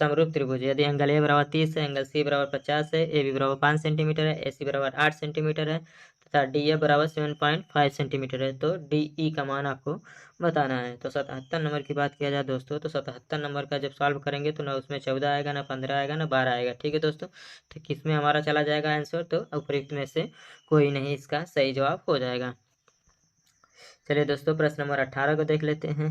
समरूप त्रिभुज, यदि एंगल ए बराबर 30 है, एंगल सी बराबर 50 है, ए बी बराबर 5 सेंटीमीटर है, ए सी बराबर 8 सेंटीमीटर है तथा डी एफ बराबर 7.5 सेंटीमीटर है, तो डी ई का मान आपको बताना है। तो 77 नंबर की बात किया जाए दोस्तों, तो 77 नंबर का जब सॉल्व करेंगे तो ना उसमें 14 आएगा, ना 15 आएगा, ना 12 आएगा। ठीक है दोस्तों, तो किस में हमारा चला जाएगा आंसर, तो उपयुक्त में से कोई नहीं इसका सही जवाब हो जाएगा। चलिए दोस्तों, प्रश्न नंबर 18 को देख लेते हैं।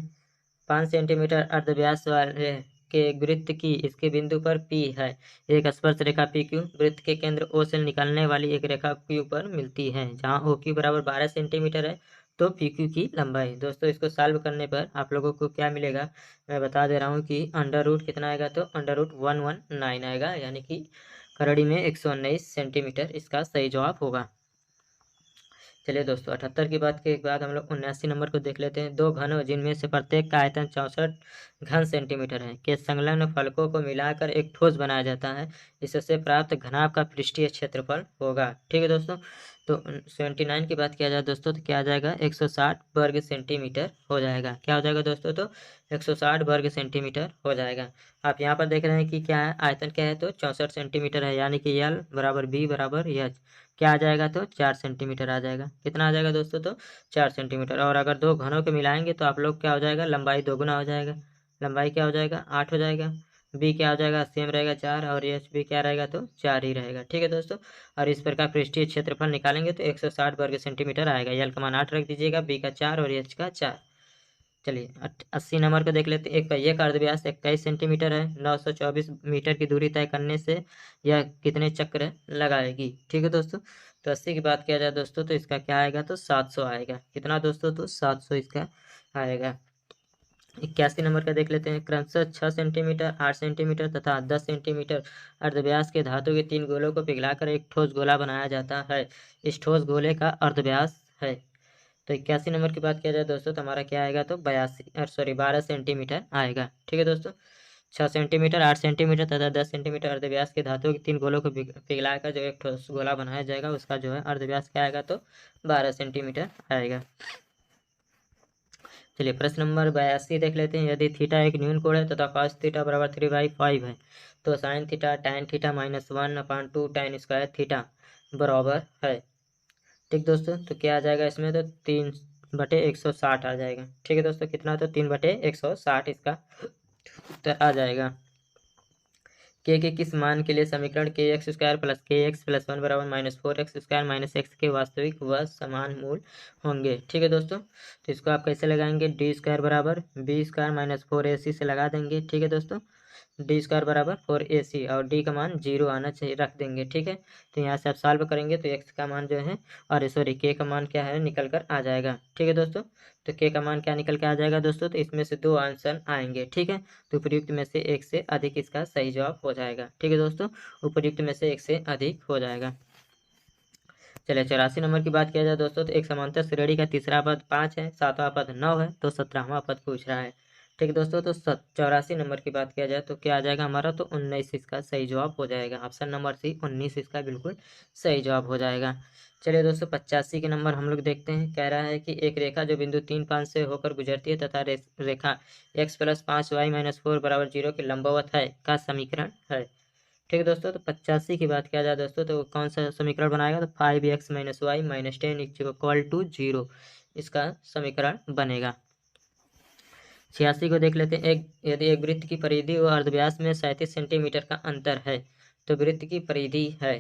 5 सेंटीमीटर अर्धव्यास वाले के एक वृत्त की इसके बिंदु पर P है, एक स्पर्श रेखा PQ वृत्त के केंद्र O से निकलने वाली एक रेखा Q पर मिलती है, जहां OQ बराबर 12 सेंटीमीटर है, तो PQ की लंबाई। दोस्तों इसको सॉल्व करने पर आप लोगों को क्या मिलेगा, मैं बता दे रहा हूँ कि अंडर रूट कितना आएगा, तो अंडर रूट 119 आएगा, यानी कि करड़ी में 119 सेंटीमीटर इसका सही जवाब होगा। चलिए दोस्तों, 78 की बात के बाद हम लोग 79 नंबर को देख लेते हैं। दो घनों जिनमें से प्रत्येक का आयतन 64 घन सेंटीमीटर है के संलग्न फलकों को मिलाकर एक ठोस बनाया जाता है, इससे प्राप्त घनाभ का पृष्ठीय क्षेत्रफल होगा। ठीक है दोस्तों, तो 79 की बात किया जाए दोस्तों, तो क्या आ जाएगा, 160 वर्ग सेंटीमीटर हो जाएगा। क्या हो जाएगा दोस्तों, तो 160 वर्ग सेंटीमीटर हो जाएगा। आप यहाँ पर देख रहे हैं कि क्या है, आयतन क्या है, तो 64 सेंटीमीटर है, यानी कि L बराबर B बराबर H क्या आ जाएगा, तो 4 सेंटीमीटर आ जाएगा। कितना आ जाएगा दोस्तों, तो 4 सेंटीमीटर। और अगर दो घनों के मिलाएंगे तो आप लोग क्या हो जाएगा, लंबाई दोगुना हो जाएगा, लंबाई क्या हो जाएगा, 8 हो जाएगा। बी क्या हो जाएगा, सेम रहेगा 4, और एच बी क्या रहेगा, तो 4 ही रहेगा। ठीक है दोस्तों, और इस प्रकार पृष्ठीय क्षेत्रफल निकालेंगे तो 160 वर्ग सेंटीमीटर आएगा। यल का मान 8 रख दीजिएगा, बी का 4 और एच का 4। चलिए 80 नंबर को देख लेते हैं। एक पहिए का अर्धव्यास 21 सेंटीमीटर है, 924 मीटर की दूरी तय करने से यह कितने चक्र लगाएगी। ठीक है दोस्तों, तो 80 की बात किया जाए दोस्तों, तो इसका क्या आएगा, तो 700 आएगा। कितना दोस्तों, तो 700 इसका आएगा। 81 नंबर का देख लेते हैं। क्रमशः 6 सेंटीमीटर 8 सेंटीमीटर तथा 10 सेंटीमीटर अर्धव्यास के धातु के 3 गोलों को पिघलाकर एक ठोस गोला बनाया जाता है, इस ठोस गोले का अर्धव्यास है। तो 81 नंबर की बात किया जाए दोस्तों, तो हमारा क्या आएगा, तो 12 सेंटीमीटर आएगा। ठीक है दोस्तों, 6 सेंटीमीटर 8 सेंटीमीटर तथा 10 सेंटीमीटर अर्धव्यास के धातु के 3 गोलों को पिघलाकर जो एक ठोस गोला बनाया जाएगा, उसका जो है अर्धव्यास क्या आएगा, तो 12 सेंटीमीटर आएगा। चलिए प्रश्न नंबर 82 देख लेते हैं। यदि थीटा एक न्यून कोण है तथा कॉस थीटा बराबर 3/5 है, तो sine theta tan theta -1/2 tan square theta बराबर है। ठीक दोस्तों, तो क्या आ जाएगा इसमें, तो 3/160 आ जाएगा। ठीक है दोस्तों, कितना, तो 3/160 इसका उत्तर आ जाएगा। के किस मान के लिए समीकरण kx² प्लस kx प्लस 1 बराबर -4x² - x के वास्तविक व समान मूल होंगे। ठीक है दोस्तों, तो इसको आप कैसे लगाएंगे, d² बराबर b² - 4ac से लगा देंगे। ठीक है दोस्तों, d² बराबर 4ac और d का मान 0 आना चाहिए, रख देंगे। ठीक है, तो यहाँ से आप सॉल्व करेंगे तो x का मान जो है, और सॉरी k का मान क्या है, निकल कर आ जाएगा। ठीक है दोस्तों, तो k का मान क्या निकल के आ जाएगा दोस्तों, तो इसमें से 2 आंसर आएंगे। ठीक है, तो उपयुक्त में से एक से अधिक इसका सही जवाब हो जाएगा। ठीक है दोस्तों, उपयुक्त में से एक से अधिक हो जाएगा। चलिए 84 नंबर की बात किया जाए दोस्तों, तो एक समांतर श्रेणी का तीसरा पद 5 है, सातवां पद 9 है, तो 17वां पद पूछ रहा है। ठीक है दोस्तों, तो 84 नंबर की बात किया जाए तो क्या आ जाएगा हमारा, तो 19 इसका सही जवाब हो जाएगा। ऑप्शन नंबर सी 19 इसका बिल्कुल सही जवाब हो जाएगा। चलिए दोस्तों 85 के नंबर हम लोग देखते हैं। कह रहा है कि एक रेखा जो बिंदु 3 5 से होकर गुजरती है तथा रेखा x + 5y - 4 बराबर 0 के लंबवत है का समीकरण है। ठीक है दोस्तों, तो 85 की बात किया जाए दोस्तों, तो कौन सा समीकरण बनाएगा, तो 5x - y - 10 = 0 इसका समीकरण बनेगा। 86 को देख लेते हैं। यदि एक वृत्त की परिधि व अर्धव्यास में 37 सेंटीमीटर का अंतर है, तो वृत्त की परिधि है।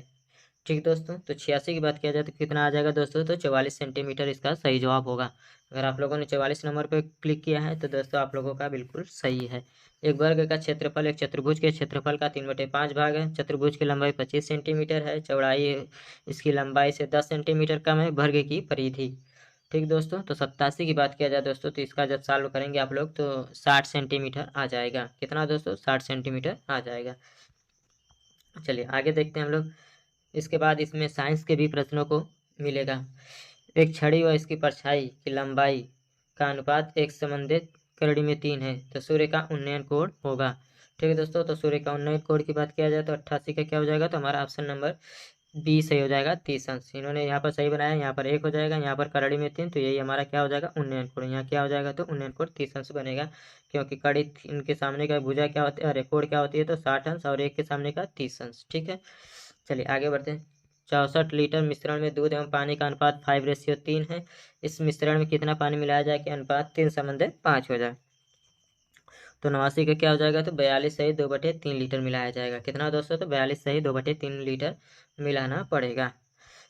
ठीक दोस्तों, तो 86 की बात किया जाए तो कितना आ जाएगा दोस्तों, तो 44 सेंटीमीटर इसका सही जवाब होगा। अगर आप लोगों ने 44 नंबर पर क्लिक किया है तो दोस्तों आप लोगों का बिल्कुल सही है। एक वर्ग का क्षेत्रफल एक चतुर्भुज के क्षेत्रफल का 3/5 भाग है। चतुर्भुज की लंबाई 25 सेंटीमीटर है, चौड़ाई इसकी लंबाई से 10 सेंटीमीटर कम है, वर्ग की परिधि। ठीक दोस्तों, तो 87 की बात किया जाए दोस्तों तो इसका जब सॉल्व करेंगे आप लोग तो 60 सेंटीमीटर आ जाएगा। कितना दोस्तों, 60 सेंटीमीटर आ जाएगा। चलिए आगे देखते हैं हम लोग। इसके बाद इसमें साइंस के भी प्रश्नों को मिलेगा। एक छड़ी व इसकी परछाई की लंबाई का अनुपात एक संबंधित कड़ी में 3 है, तो सूर्य का उन्नयन कोण होगा। ठीक है दोस्तों, तो सूर्य का उन्नयन कोण की बात किया जाए तो 88 का क्या हो जाएगा, तो हमारा ऑप्शन नंबर बी सही हो जाएगा। 30 अंश इन्होंने यहाँ पर सही बनाया, यहाँ पर 1 हो जाएगा, यहाँ पर कड़ी में 3, तो यही हमारा क्या हो जाएगा, उन्नयन कोण। यहाँ क्या हो जाएगा, तो उन्नयन कोण 30 अंश बनेगा, क्योंकि कड़ी इनके सामने का भुजा क्या होती है, अरे कोण क्या होती है, तो 60 अंश और 1 के सामने का 30 अंश। ठीक है, चलिए आगे बढ़ते हैं। 64 लीटर मिश्रण में दूध एवं पानी का अनुपात 5:3 है। इस मिश्रण में कितना पानी मिलाया जाए कि अनुपात 3:5 हो जाए। तो 89 का क्या हो जाएगा, तो 42 सही 2/3 लीटर मिलाया जाएगा। कितना दोस्तों, तो 42 सही 2/3 लीटर मिलाना पड़ेगा।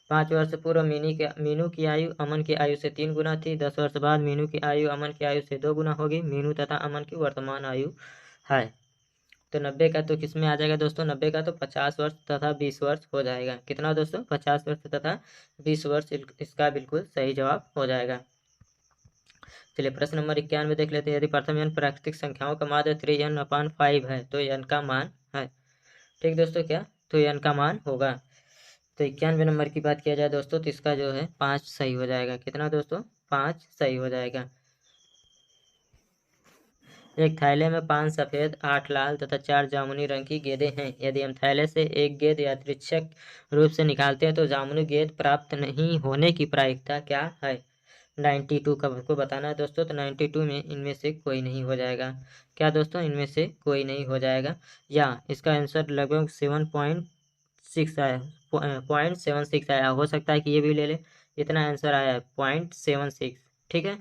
5 वर्ष पूर्व मीनू की आयु अमन की आयु से 3 गुना थी। 10 वर्ष बाद मीनू की आयु अमन की आयु से 2 गुना होगी। मीनू तथा अमन की वर्तमान आयु है। तो 90 का तो किस में आ जाएगा दोस्तों, 90 का तो 50 वर्ष तथा 20 वर्ष हो जाएगा। कितना दोस्तों, 50 वर्ष तथा 20 वर्ष इसका बिल्कुल सही जवाब हो जाएगा। चलिए प्रश्न नंबर 91 देख लेते हैं। यदि प्रथम n प्राकृतिक संख्याओं का माध्य 3n/5 है तो n का मान है। ठीक दोस्तों, क्या, तो n का मान होगा। तो 91 नंबर की बात किया जाए दोस्तों तो इसका जो है 5 सही हो जाएगा। कितना दोस्तों, 5 सही हो जाएगा। एक थैले में 5 सफ़ेद 8 लाल तथा 4 जामुनी रंग की गेंदें हैं। यदि हम थैले से एक गेंद यादृच्छिक रूप से निकालते हैं तो जामुनी गेंद प्राप्त नहीं होने की प्रायिकता क्या है। 92 का को बताना है दोस्तों, तो 92 में इनमें से कोई नहीं हो जाएगा। क्या दोस्तों, इनमें से कोई नहीं हो जाएगा, या इसका आंसर लगभग 7.6 आया, 0.76 आया। हो सकता है कि ये भी ले ले, इतना आंसर आया है 0.76। ठीक है,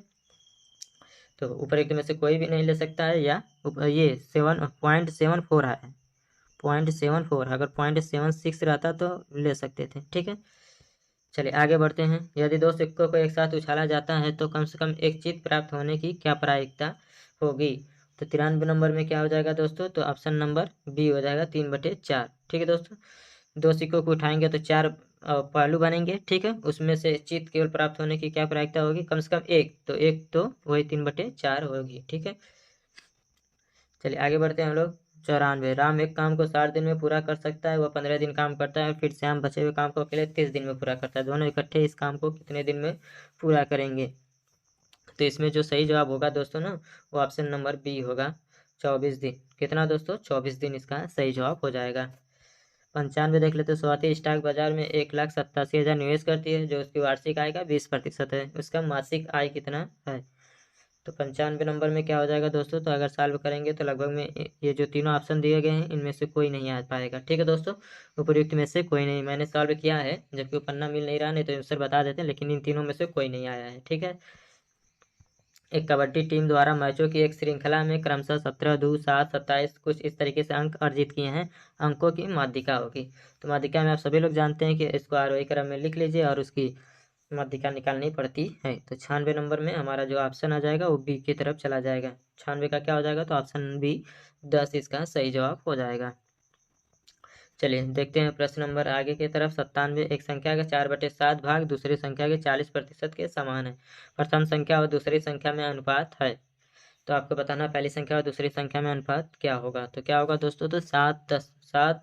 तो उपरोक्त में से कोई भी नहीं ले सकता है, या ये 7.74 है, 0.74। अगर 0.76 रहता तो ले सकते थे। ठीक है, चलिए आगे बढ़ते हैं। यदि दो सिक्कों को एक साथ उछाला जाता है तो कम से कम एक जीत प्राप्त होने की क्या प्रायिकता होगी। तो 93 नंबर में क्या हो जाएगा दोस्तों, तो ऑप्शन नंबर बी हो जाएगा 3/4। ठीक है दोस्तों, दो सिक्कों को उठाएंगे तो 4 पहलू बनेंगे। ठीक है, उसमें से जीत केवल प्राप्त होने की क्या प्रायिकता होगी, कम से कम एक, तो वही 3/4 होगी। ठीक है, चलिए आगे बढ़ते हैं हम लोग। 94, राम एक काम को 60 दिन में पूरा कर सकता है, वह 15 दिन काम करता है, और फिर श्याम बचे हुए काम को अकेले 30 दिन में पूरा करता है। दोनों इकट्ठे इस काम को कितने दिन में पूरा करेंगे। तो इसमें जो सही जवाब होगा दोस्तों ना, वो ऑप्शन नंबर बी होगा, 24 दिन। कितना दोस्तों, 24 दिन इसका सही जवाब हो जाएगा। 95 देख लेते हैं। स्वाति स्टॉक बाजार में 1,87,000 निवेश करती है, जो उसकी वार्षिक आय का 20% है। उसका मासिक आय कितना है। तो 95 नंबर में क्या हो जाएगा दोस्तों, तो अगर सॉल्व करेंगे तो लगभग में ये जो तीनों ऑप्शन दिए गए हैं इनमें से कोई नहीं आ पाएगा। ठीक है दोस्तों, उपयुक्त में से कोई नहीं। मैंने सॉल्व किया है, जबकि वो पन्ना मिल नहीं रहा, नहीं तो आंसर बता देते हैं, लेकिन इन तीनों में से कोई नहीं आया है। ठीक है, एक कबड्डी टीम द्वारा मैचों की एक श्रृंखला में क्रमशः 17, 2, 7, 27 कुछ इस तरीके से अंक अर्जित किए हैं। अंकों की माध्यिका होगी। तो माध्यिका में आप सभी लोग जानते हैं कि इसको आरोही क्रम में लिख लीजिए और उसकी माध्यिका निकालनी पड़ती है। तो 96 नंबर में हमारा जो ऑप्शन आ जाएगा वो बी की तरफ चला जाएगा। 96 का क्या हो जाएगा, तो ऑप्शन बी 10 इसका सही जवाब हो जाएगा। चलिए देखते हैं प्रश्न नंबर आगे की तरफ। 97, एक संख्या का 4/7 भाग दूसरी संख्या के 40% के समान है। प्रथम संख्या और दूसरी संख्या में अनुपात है। तो आपको बताना पहली संख्या और दूसरी संख्या में अनुपात क्या होगा। तो क्या होगा दोस्तों, तो 7:10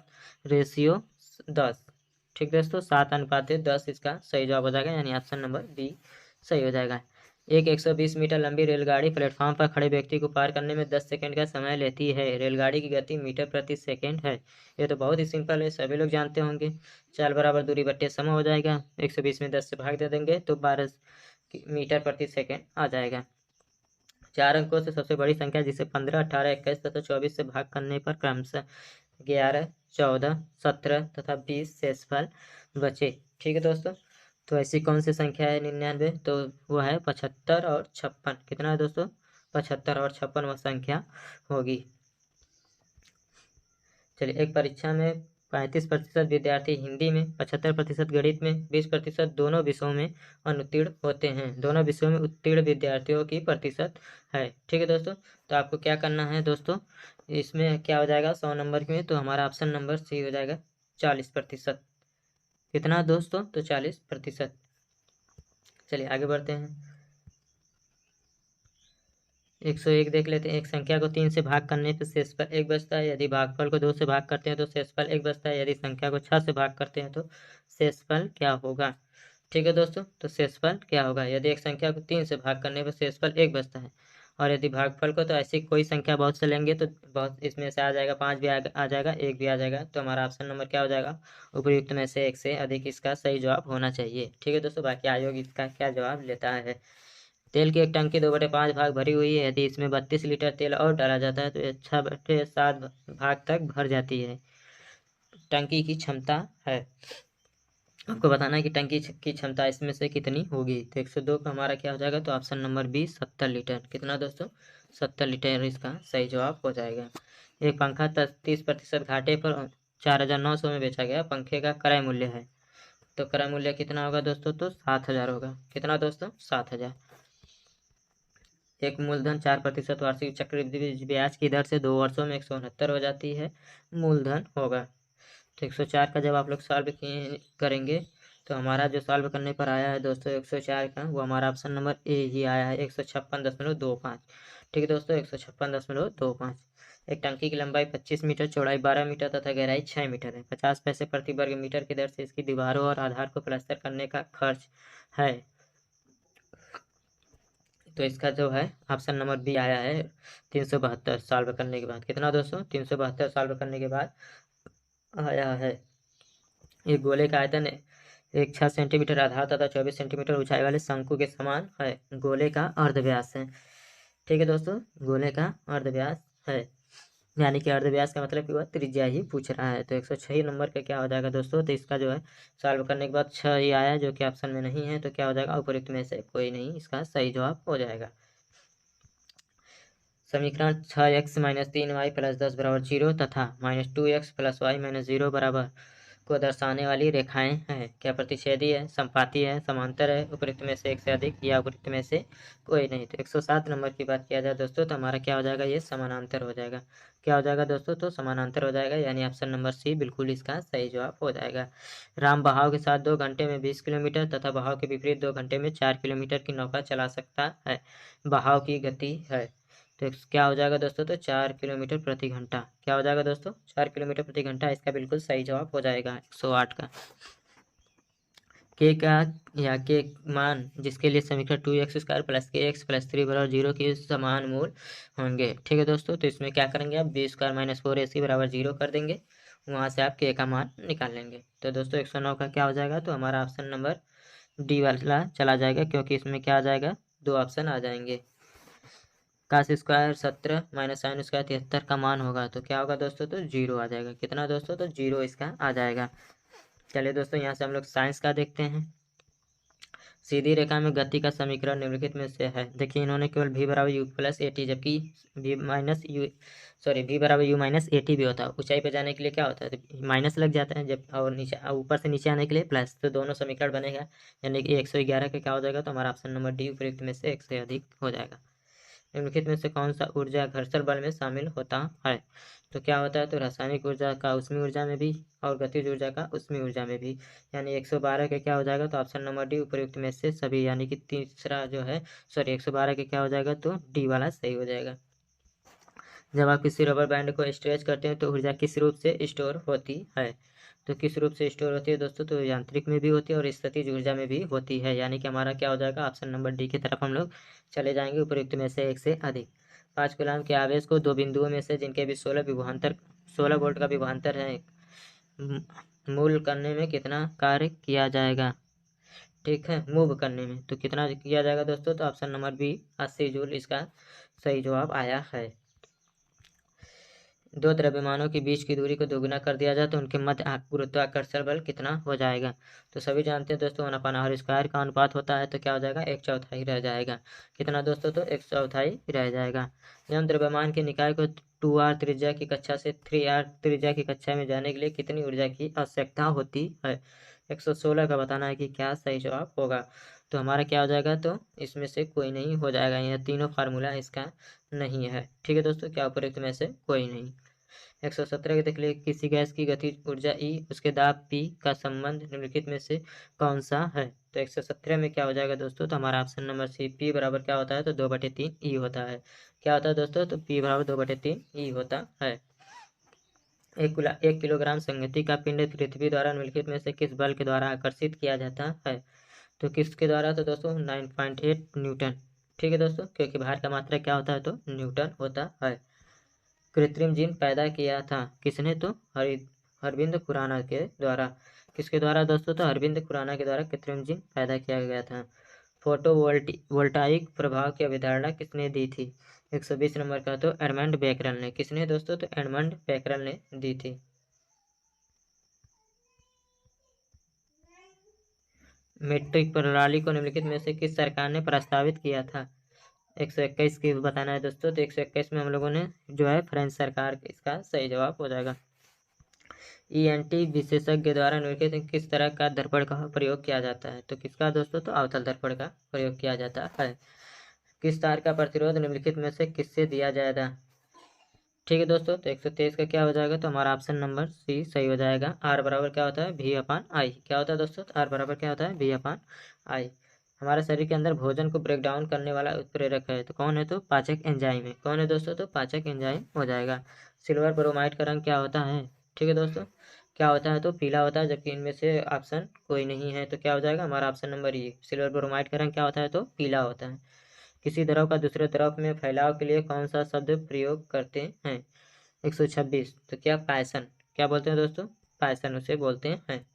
ठीक दोस्तों, 7:10 इसका सही जवाब हो जाएगा, यानी ऑप्शन नंबर बी सही हो जाएगा। एक 120 मीटर लंबी रेलगाड़ी प्लेटफॉर्म पर खड़े व्यक्ति को पार करने में 10 सेकंड का समय लेती है। रेलगाड़ी की गति मीटर प्रति सेकंड है। ये तो बहुत ही सिंपल है, सभी लोग जानते होंगे। चाल बराबर दूरी बट्टे समय हो जाएगा, 120 में 10 से भाग दे देंगे तो 12 मीटर प्रति सेकंड आ जाएगा। 4 अंकों से सबसे बड़ी संख्या जिसे 15, 18, 21 तथा 24 से भाग करने पर क्रमशः 11, 14, 17 तथा 20 शेषफल बचे। ठीक है दोस्तों, तो ऐसी कौन सी संख्या है 99, तो वो है 75 और 56। कितना है दोस्तों, 75 और 56 वह संख्या होगी। चलिए, एक परीक्षा में 35% विद्यार्थी हिंदी में, 75% गणित में, 20% दोनों विषयों में अनुत्तीर्ण होते हैं। दोनों विषयों में उत्तीर्ण विद्यार्थियों की प्रतिशत है। ठीक है दोस्तों, तो आपको क्या करना है दोस्तों, इसमें क्या हो जाएगा 100 नंबर में, तो हमारा ऑप्शन नंबर सी हो जाएगा 40%। कितना दोस्तों, तो 40%। चलिए आगे बढ़ते हैं। 101 देख लेते हैं। एक संख्या को 3 से भाग करने पर शेषफल 1 बचता है। यदि भागफल को 2 से भाग करते हैं तो शेषफल 1 बचता है। यदि संख्या को 6 से भाग करते हैं तो शेषफल क्या होगा। ठीक है दोस्तों, तो शेषफल क्या होगा, यदि एक संख्या को 3 से भाग करने पर शेषफल 1 बचता है, और यदि भागफल को तो ऐसी कोई संख्या बहुत से लेंगे तो बहुत इसमें से आ जाएगा, 5 भी आ जाएगा, 1 भी आ जाएगा, तो हमारा ऑप्शन नंबर क्या हो जाएगा, उपयुक्त में से 1 से अधिक इसका सही जवाब होना चाहिए। ठीक है दोस्तों, बाकी आयोग इसका क्या जवाब लेता है। तेल की एक टंकी 2/5 भाग भरी हुई है। यदि इसमें 32 लीटर तेल और डाला जाता है तो ये 6/7 भाग तक भर जाती है। टंकी की क्षमता है, आपको बताना है कि टंकी की क्षमता इसमें से कितनी होगी। तो 102 का हमारा क्या हो जाएगा, तो ऑप्शन नंबर बी 70 लीटर। कितना दोस्तों, 70 लीटर इसका सही जवाब हो जाएगा। एक पंखा 30% घाटे पर 4900 में बेचा गया। पंखे का क्रय मूल्य है, तो क्रय मूल्य कितना होगा दोस्तों, तो 7000 होगा। कितना दोस्तों, 7000। एक मूलधन 4% वार्षिक चक्रवृद्धि ब्याज की दर से 2 वर्षों में 169 हो जाती है, मूलधन होगा। तो 104 का जब आप लोग सॉल्व करेंगे तो हमारा जो सॉल्व करने पर आया है दोस्तों 104 का, वो हमारा ऑप्शन नंबर ए ही आया है, 156.25। ठीक है दोस्तों, 156.25। एक टंकी की लंबाई 25 मीटर, चौड़ाई 12 मीटर तथा गहराई 6 मीटर है। 50 पैसे प्रति वर्ग मीटर की दर से इसकी दीवारों और आधार को प्लास्टर करने का खर्च है। तो इसका जो है ऑप्शन नंबर बी आया है 372 सॉल्व करने के बाद। कितना दोस्तों, 372 सॉल्व करने के बाद आया है। एक गोले का आयतन एक 6 सेंटीमीटर आधार तथा 24 सेंटीमीटर ऊंचाई वाले शंकु के समान है। गोले का अर्धव्यास है। ठीक है दोस्तों, गोले का अर्धव्यास है, यानी कि अर्धव्यास का मतलब कि वह त्रिज्या ही पूछ रहा है। तो 106 नंबर का क्या हो जाएगा दोस्तों, तो इसका जो है सॉल्व करने के बाद 6 ही आया जो कि ऑप्शन में नहीं है, तो क्या हो जाएगा, उपयुक्त में से कोई नहीं इसका सही जवाब हो जाएगा। समीकरण 6x-3y + 10 = 0 तथा -2x + y - 0 बराबर को दर्शाने वाली रेखाएं हैं। क्या प्रतिच्छेदी है, समपाती है, समांतर है, उपयुक्त में से एक से अधिक या उपयुक्त में से कोई नहीं। तो 107 नंबर की बात किया जाए दोस्तों तो हमारा क्या हो जाएगा, ये समानांतर हो जाएगा। क्या हो जाएगा दोस्तों, तो समानांतर हो जाएगा, यानी ऑप्शन नंबर सी बिल्कुल इसका सही जवाब हो जाएगा। राम बहाव के साथ 2 घंटे में 20 किलोमीटर तथा बहाव के विपरीत 2 घंटे में 4 किलोमीटर की नौका चला सकता है। बहाव की गति है, तो क्या हो जाएगा दोस्तों, तो 4 किलोमीटर प्रति घंटा। क्या हो जाएगा दोस्तों, 4 किलोमीटर प्रति घंटा इसका बिल्कुल सही जवाब हो जाएगा 108 का। के का या के मान जिसके लिए समीकरण 2x² + kx + 3 = 0 के समान मूल होंगे। ठीक है दोस्तों, तो इसमें क्या करेंगे आप, b² - 4ac = 0 कर देंगे, वहाँ से आप के का मान निकाल लेंगे। तो दोस्तों 109 का क्या हो जाएगा, तो हमारा ऑप्शन नंबर डी वाला चला जाएगा, क्योंकि इसमें क्या आ जाएगा, 2 ऑप्शन आ जाएंगे। cos² 17 - sin² 73 का मान होगा, तो क्या होगा दोस्तों, तो 0 आ जाएगा। कितना दोस्तों, तो 0 इसका आ जाएगा। चलिए दोस्तों यहाँ से हम लोग साइंस का देखते हैं। सीधी रेखा में गति का समीकरण निम्नलिखित में से है। देखिए इन्होंने केवल v = u + at, जबकि v = u - at भी होता है। ऊंचाई पे जाने के लिए क्या होता है, तो माइनस लग जाता है, जब और नीचे ऊपर से नीचे आने के लिए प्लस, तो दोनों समीकरण बनेगा, यानी कि 111 का क्या हो जाएगा, तो हमारा ऑप्शन नंबर डी उपयुक्त में से 1 से अधिक हो जाएगा। निम्नलिखित में से कौन सा ऊर्जा घर्षण बल में शामिल होता है, तो क्या होता है, तो रासायनिक ऊर्जा का ऊष्मीय ऊर्जा में भी और गतिज ऊर्जा का ऊष्मीय ऊर्जा में भी, यानी 112 के क्या हो जाएगा, तो ऑप्शन नंबर डी उपयुक्त में से सभी, यानी कि तीसरा जो है 112 के क्या हो जाएगा, तो डी वाला सही हो जाएगा। जब आप किसी रबर बैंड को स्ट्रेच करते हैं तो ऊर्जा किस रूप से स्टोर होती है, तो किस रूप से स्टोर होती है दोस्तों, तो यांत्रिक में भी होती है और स्थितिज ऊर्जा में भी होती है, यानी कि हमारा क्या हो जाएगा, ऑप्शन नंबर डी की तरफ हम लोग चले जाएंगे, उपयुक्त में से 1 से अधिक। 5 कूलाम के आवेश को 2 बिंदुओं में से जिनके भी 16 वोल्ट का विभवांतर है मूल करने में कितना कार्य किया जाएगा, ठीक है, मूव करने में तो कितना किया जाएगा दोस्तों, तो ऑप्शन नंबर बी 80 जूल इसका सही जवाब आया है। दो द्रव्यमानों के बीच की दूरी को दोगुना कर दिया जाए तो उनके मध्य गुरुत्वाकर्षण बल कितना हो जाएगा। तो सभी जानते हैं दोस्तों 1/r² का अनुपात होता है, तो क्या हो जाएगा 1/4 रह जाएगा। कितना दोस्तों, तो 1/4 रह जाएगा। एवं द्रव्यमान के निकाय को 2r त्रिज्या की कक्षा से 3r त्रिज्या की कक्षा में जाने के लिए कितनी ऊर्जा की आवश्यकता होती है। 116 का बताना है कि क्या सही जवाब होगा। तो हमारा क्या हो जाएगा, तो इसमें से कोई नहीं हो जाएगा, यह तीनों फार्मूला इसका नहीं है। ठीक है दोस्तों, क्या उपयुक्त में से कोई नहीं। 117 के देख लिए, किसी गैस की गतिज ऊर्जा E उसके दाब P का संबंध निम्नलिखित में से कौन सा है। तो 117 में क्या हो जाएगा दोस्तों, तो हमारा ऑप्शन नंबर सी, P बराबर क्या होता है, तो 2/3 E होता है। क्या होता है दोस्तों, तो P बराबर 2/3 E होता है। 1 किलोग्राम संगति का पिंड पृथ्वी द्वारा निम्नलिखित में से किस बल के द्वारा आकर्षित किया जाता है। तो किसके द्वारा, तो दोस्तों 9.8 न्यूटन। ठीक है दोस्तों, क्योंकि भार का मात्रा क्या होता है, तो न्यूटन होता है। कृत्रिम जीन पैदा किया था किसने, तो अरविंद खुराना के द्वारा। किसके द्वारा दोस्तों, तो अरविंद खुराना के द्वारा कृत्रिम जीन पैदा किया गया था। वोल्टाइक प्रभाव की अवधारणा किसने दी थी। 120 नंबर का, तो एडमंड बेकरल ने। किसने दोस्तों, तो एडमंड बेकरल ने दी थी। मीट्रिक प्रणाली को निम्नलिखित में से किस सरकार ने प्रस्तावित किया था। 121 की बताना है दोस्तों, तो 121 में हम लोगों ने जो है फ्रेंच सरकार, इसका सही जवाब हो जाएगा। ENT विशेषज्ञ द्वारा निम्नलिखित किस तरह का दर्पण का प्रयोग किया जाता है। तो किसका दोस्तों, तो अवतल दर्पण का प्रयोग किया जाता है। किस तार का प्रतिरोध निम्नलिखित में से किससे दिया जाएगा। ठीक है दोस्तों, तो 123 का क्या हो जाएगा, तो हमारा ऑप्शन नंबर सी सही हो जाएगा। R बराबर क्या होता है, V/I। क्या होता है दोस्तों, R बराबर क्या होता है, V/I। हमारे शरीर के अंदर भोजन को ब्रेक डाउन करने वाला उत्प्रेरक है, तो कौन है, तो पाचक एंजाइम है। कौन है दोस्तों, तो पाचक एंजाइम हो जाएगा। सिल्वर ब्रोमाइड का रंग क्या होता है। ठीक है दोस्तों, क्या होता है, तो पीला होता है, जबकि इनमें से ऑप्शन कोई नहीं है, तो क्या हो जाएगा हमारा option number E। Silver bromide का रंग क्या होता है, तो पीला होता है। किसी द्रव का दूसरे द्रव में फैलाव के लिए कौन सा शब्द प्रयोग करते हैं। 126, तो क्या पैसन, क्या बोलते हैं दोस्तों, पैसन उसे बोलते हैं।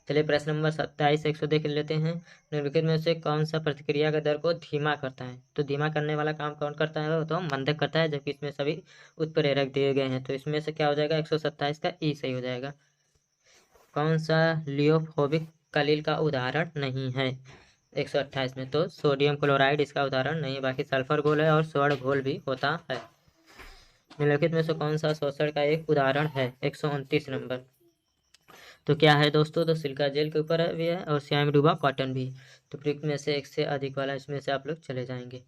चलिए प्रश्न नंबर 27 100 देख लेते हैं। निम्नलिखित में से कौन सा प्रतिक्रिया का दर को धीमा करता है। तो धीमा करने वाला काम कौन करता है, तो मंदक करता है, जबकि इसमें सभी उत्प्रेरक दिए गए हैं। तो इसमें से क्या हो जाएगा, 127 का ई सही हो जाएगा। कौन सा लियोफोबिक कलिल का उदाहरण नहीं है। 128 में, तो सोडियम क्लोराइड इसका उदाहरण नहीं है, बाकी सल्फर घोल है और स्वर्ण घोल भी होता है। निम्नलिखित में से कौन सा शोषण का एक उदाहरण है। 129 नंबर, तो क्या है दोस्तों, तो सिल्का जेल के ऊपर भी है और श्याम डूबा कॉटन भी। तो प्रयुक्त में से एक से अधिक वाला इसमें से आप लोग चले जाएंगे।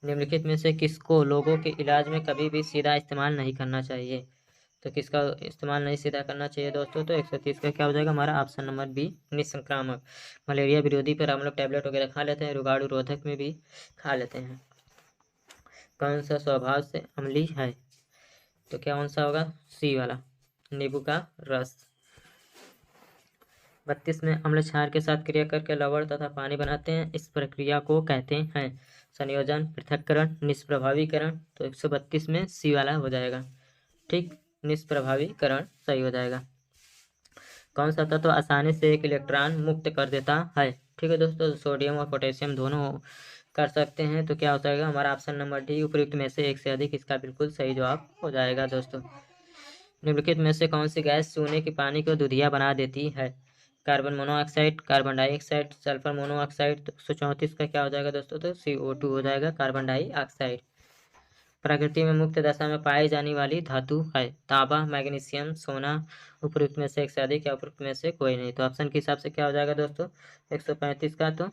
निम्नलिखित में से किसको लोगों के इलाज में कभी भी सीधा इस्तेमाल नहीं करना चाहिए। तो किसका इस्तेमाल नहीं सीधा करना चाहिए दोस्तों, तो 130 का क्या हो जाएगा हमारा ऑप्शन नंबर बी, निसंक्रामक। मलेरिया विरोधी पर हम लोग टैबलेट वगैरह खा लेते हैं, रोगाणु रोधक में भी खा लेते हैं। कौन सा स्वभाव से अम्लीय है, तो क्या कौन सा होगा, सी वाला, नींबू का रस। 32 में अम्ल क्षार के साथ क्रिया करके लवण तथा पानी बनाते हैं, इस प्रक्रिया को कहते हैं संयोजन, पृथक्करण, निष्प्रभावीकरण। तो 132 में सी वाला हो जाएगा। ठीक, निष्प्रभावीकरण सही हो जाएगा। कौन सा तत्व आसानी से एक इलेक्ट्रॉन मुक्त कर देता है। ठीक है दोस्तों, सोडियम और पोटेशियम दोनों कर सकते हैं, तो क्या हो जाएगा हमारा ऑप्शन नंबर डी, उपयुक्त में से एक से अधिक, इसका बिल्कुल सही जवाब हो जाएगा दोस्तों। निम्नलिखित में से कौन सी गैस चूने के पानी को दूधिया बना देती है। Carbon monoxide, carbon dioxide, sulphur monoxide. तो 134 का क्या हो जाएगा दोस्तों, तो CO2 हो जाएगा, कार्बन डाइऑक्साइड। प्रकृति में मुक्त दशा में पाई जाने वाली धातु है। तांबा, मैग्नीशियम, सोना। उपयुक्त में से एक से अधिक या उपयुक्त में से कोई नहीं। तो ऑप्शन के हिसाब से क्या हो जाएगा दोस्तों, 135 का, तो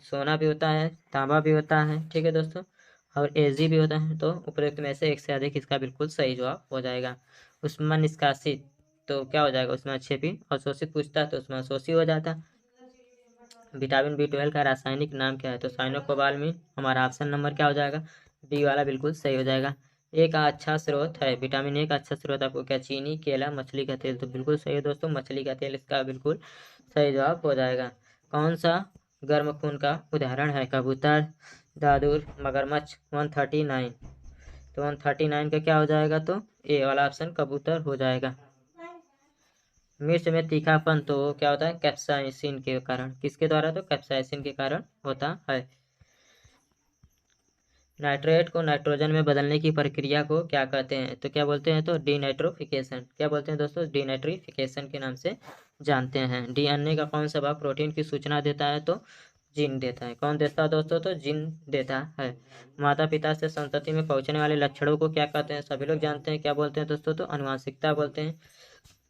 सोना भी होता है, तांबा भी होता है, ठीक है दोस्तों, और Ag भी होता है। तो उपयुक्त में से एक से अधिक, इसका बिल्कुल सही जवाब हो जाएगा। उष्मा निष्कासित, तो क्या हो जाएगा, उसमें अच्छेपी। अवशोषित पूछता है, तो उसमें अवशोषी हो जाता। विटामिन B12 का रासायनिक नाम क्या है, तो साइनोकोबालामिन। हमारा ऑप्शन नंबर क्या हो जाएगा, डी वाला बिल्कुल सही हो जाएगा। एक अच्छा स्रोत है विटामिन ए का, अच्छा स्रोत आपको क्या, चीनी, केला, मछली का तेल। तो बिल्कुल सही है दोस्तों, मछली का तेल इसका बिल्कुल सही जवाब हो जाएगा। कौन सा गर्म खून का उदाहरण है, कबूतर, दादुर, मगरमच्छ। 139, तो 139 का क्या हो जाएगा, तो ए वाला ऑप्शन कबूतर हो जाएगा। मिर्च में तीखापन तो क्या होता है, कैप्साइसिन के कारण। किसके द्वारा, तो कैप्साइसिन के कारण होता है। नाइट्रेट को नाइट्रोजन में बदलने की प्रक्रिया को क्या कहते हैं? तो क्या बोलते हैं? तो डीनाइट्रोफिकेशन। क्या बोलते हैं दोस्तों? डीनाइट्रिफिकेशन के नाम से जानते हैं। डीएनए का कौन सा भाग प्रोटीन की सूचना देता है? तो जीन देता है। कौन देता है दोस्तों? तो जीन देता है। माता पिता से संतति में पहुंचने वाले लक्षणों को क्या कहते हैं? सभी लोग जानते हैं। क्या बोलते हैं दोस्तों? तो आनुवांशिकता बोलते हैं।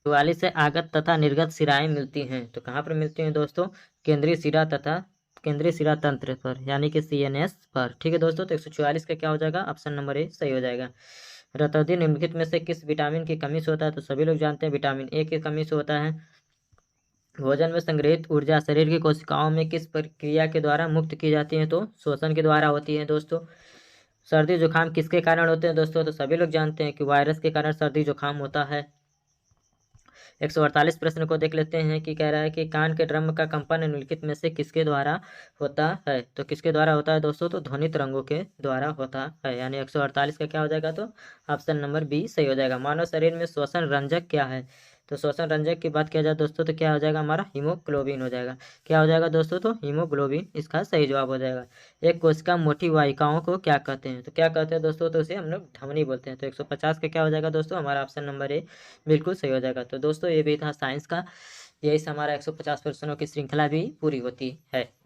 दिवाली से आगत तथा निर्गत शिराएं मिलती हैं, तो कहाँ पर मिलती हैं दोस्तों? केंद्रीय शिरा तथा केंद्रीय शिरा तंत्र पर, यानी कि सीएनएस पर। ठीक है दोस्तों, तो 144 का क्या हो जाएगा? ऑप्शन नंबर ए सही हो जाएगा। रतौंधी निम्नलिखित में से किस विटामिन की कमी से होता है? तो सभी लोग जानते हैं विटामिन ए की कमी से होता है। भोजन में संग्रहित ऊर्जा शरीर की कोशिकाओं में किस प्रक्रिया के द्वारा मुक्त की जाती है? तो शोषण के द्वारा होती है दोस्तों। सर्दी जुकाम किसके कारण होते हैं दोस्तों? तो सभी लोग जानते हैं कि वायरस के कारण सर्दी जुकाम होता है। 148 प्रश्न को देख लेते हैं कि कह रहा है कि कान के ड्रम का कंपन निम्नलिखित में से किसके द्वारा होता है? तो किसके द्वारा होता है दोस्तों? तो ध्वनि तरंगों के द्वारा होता है, यानी 148 का क्या हो जाएगा? तो ऑप्शन नंबर बी सही हो जाएगा। मानव शरीर में श्वसन रंजक क्या है? तो श्वसन रंजक की बात किया जाए दोस्तों, तो क्या हो जाएगा? हमारा हीमोग्लोबिन हो जाएगा। क्या हो जाएगा दोस्तों? तो हीमोग्लोबिन इसका सही जवाब हो जाएगा। एक कोशिका मोटी वाहिकाओं को क्या कहते हैं? तो क्या कहते हैं दोस्तों? तो उसे हम लोग धमनी बोलते हैं। तो 150 का क्या हो जाएगा दोस्तों? हमारा ऑप्शन नंबर ए बिल्कुल सही हो जाएगा। तो दोस्तों ये भी था साइंस का। यही से हमारा 150 प्रश्नों की श्रृंखला भी पूरी होती है।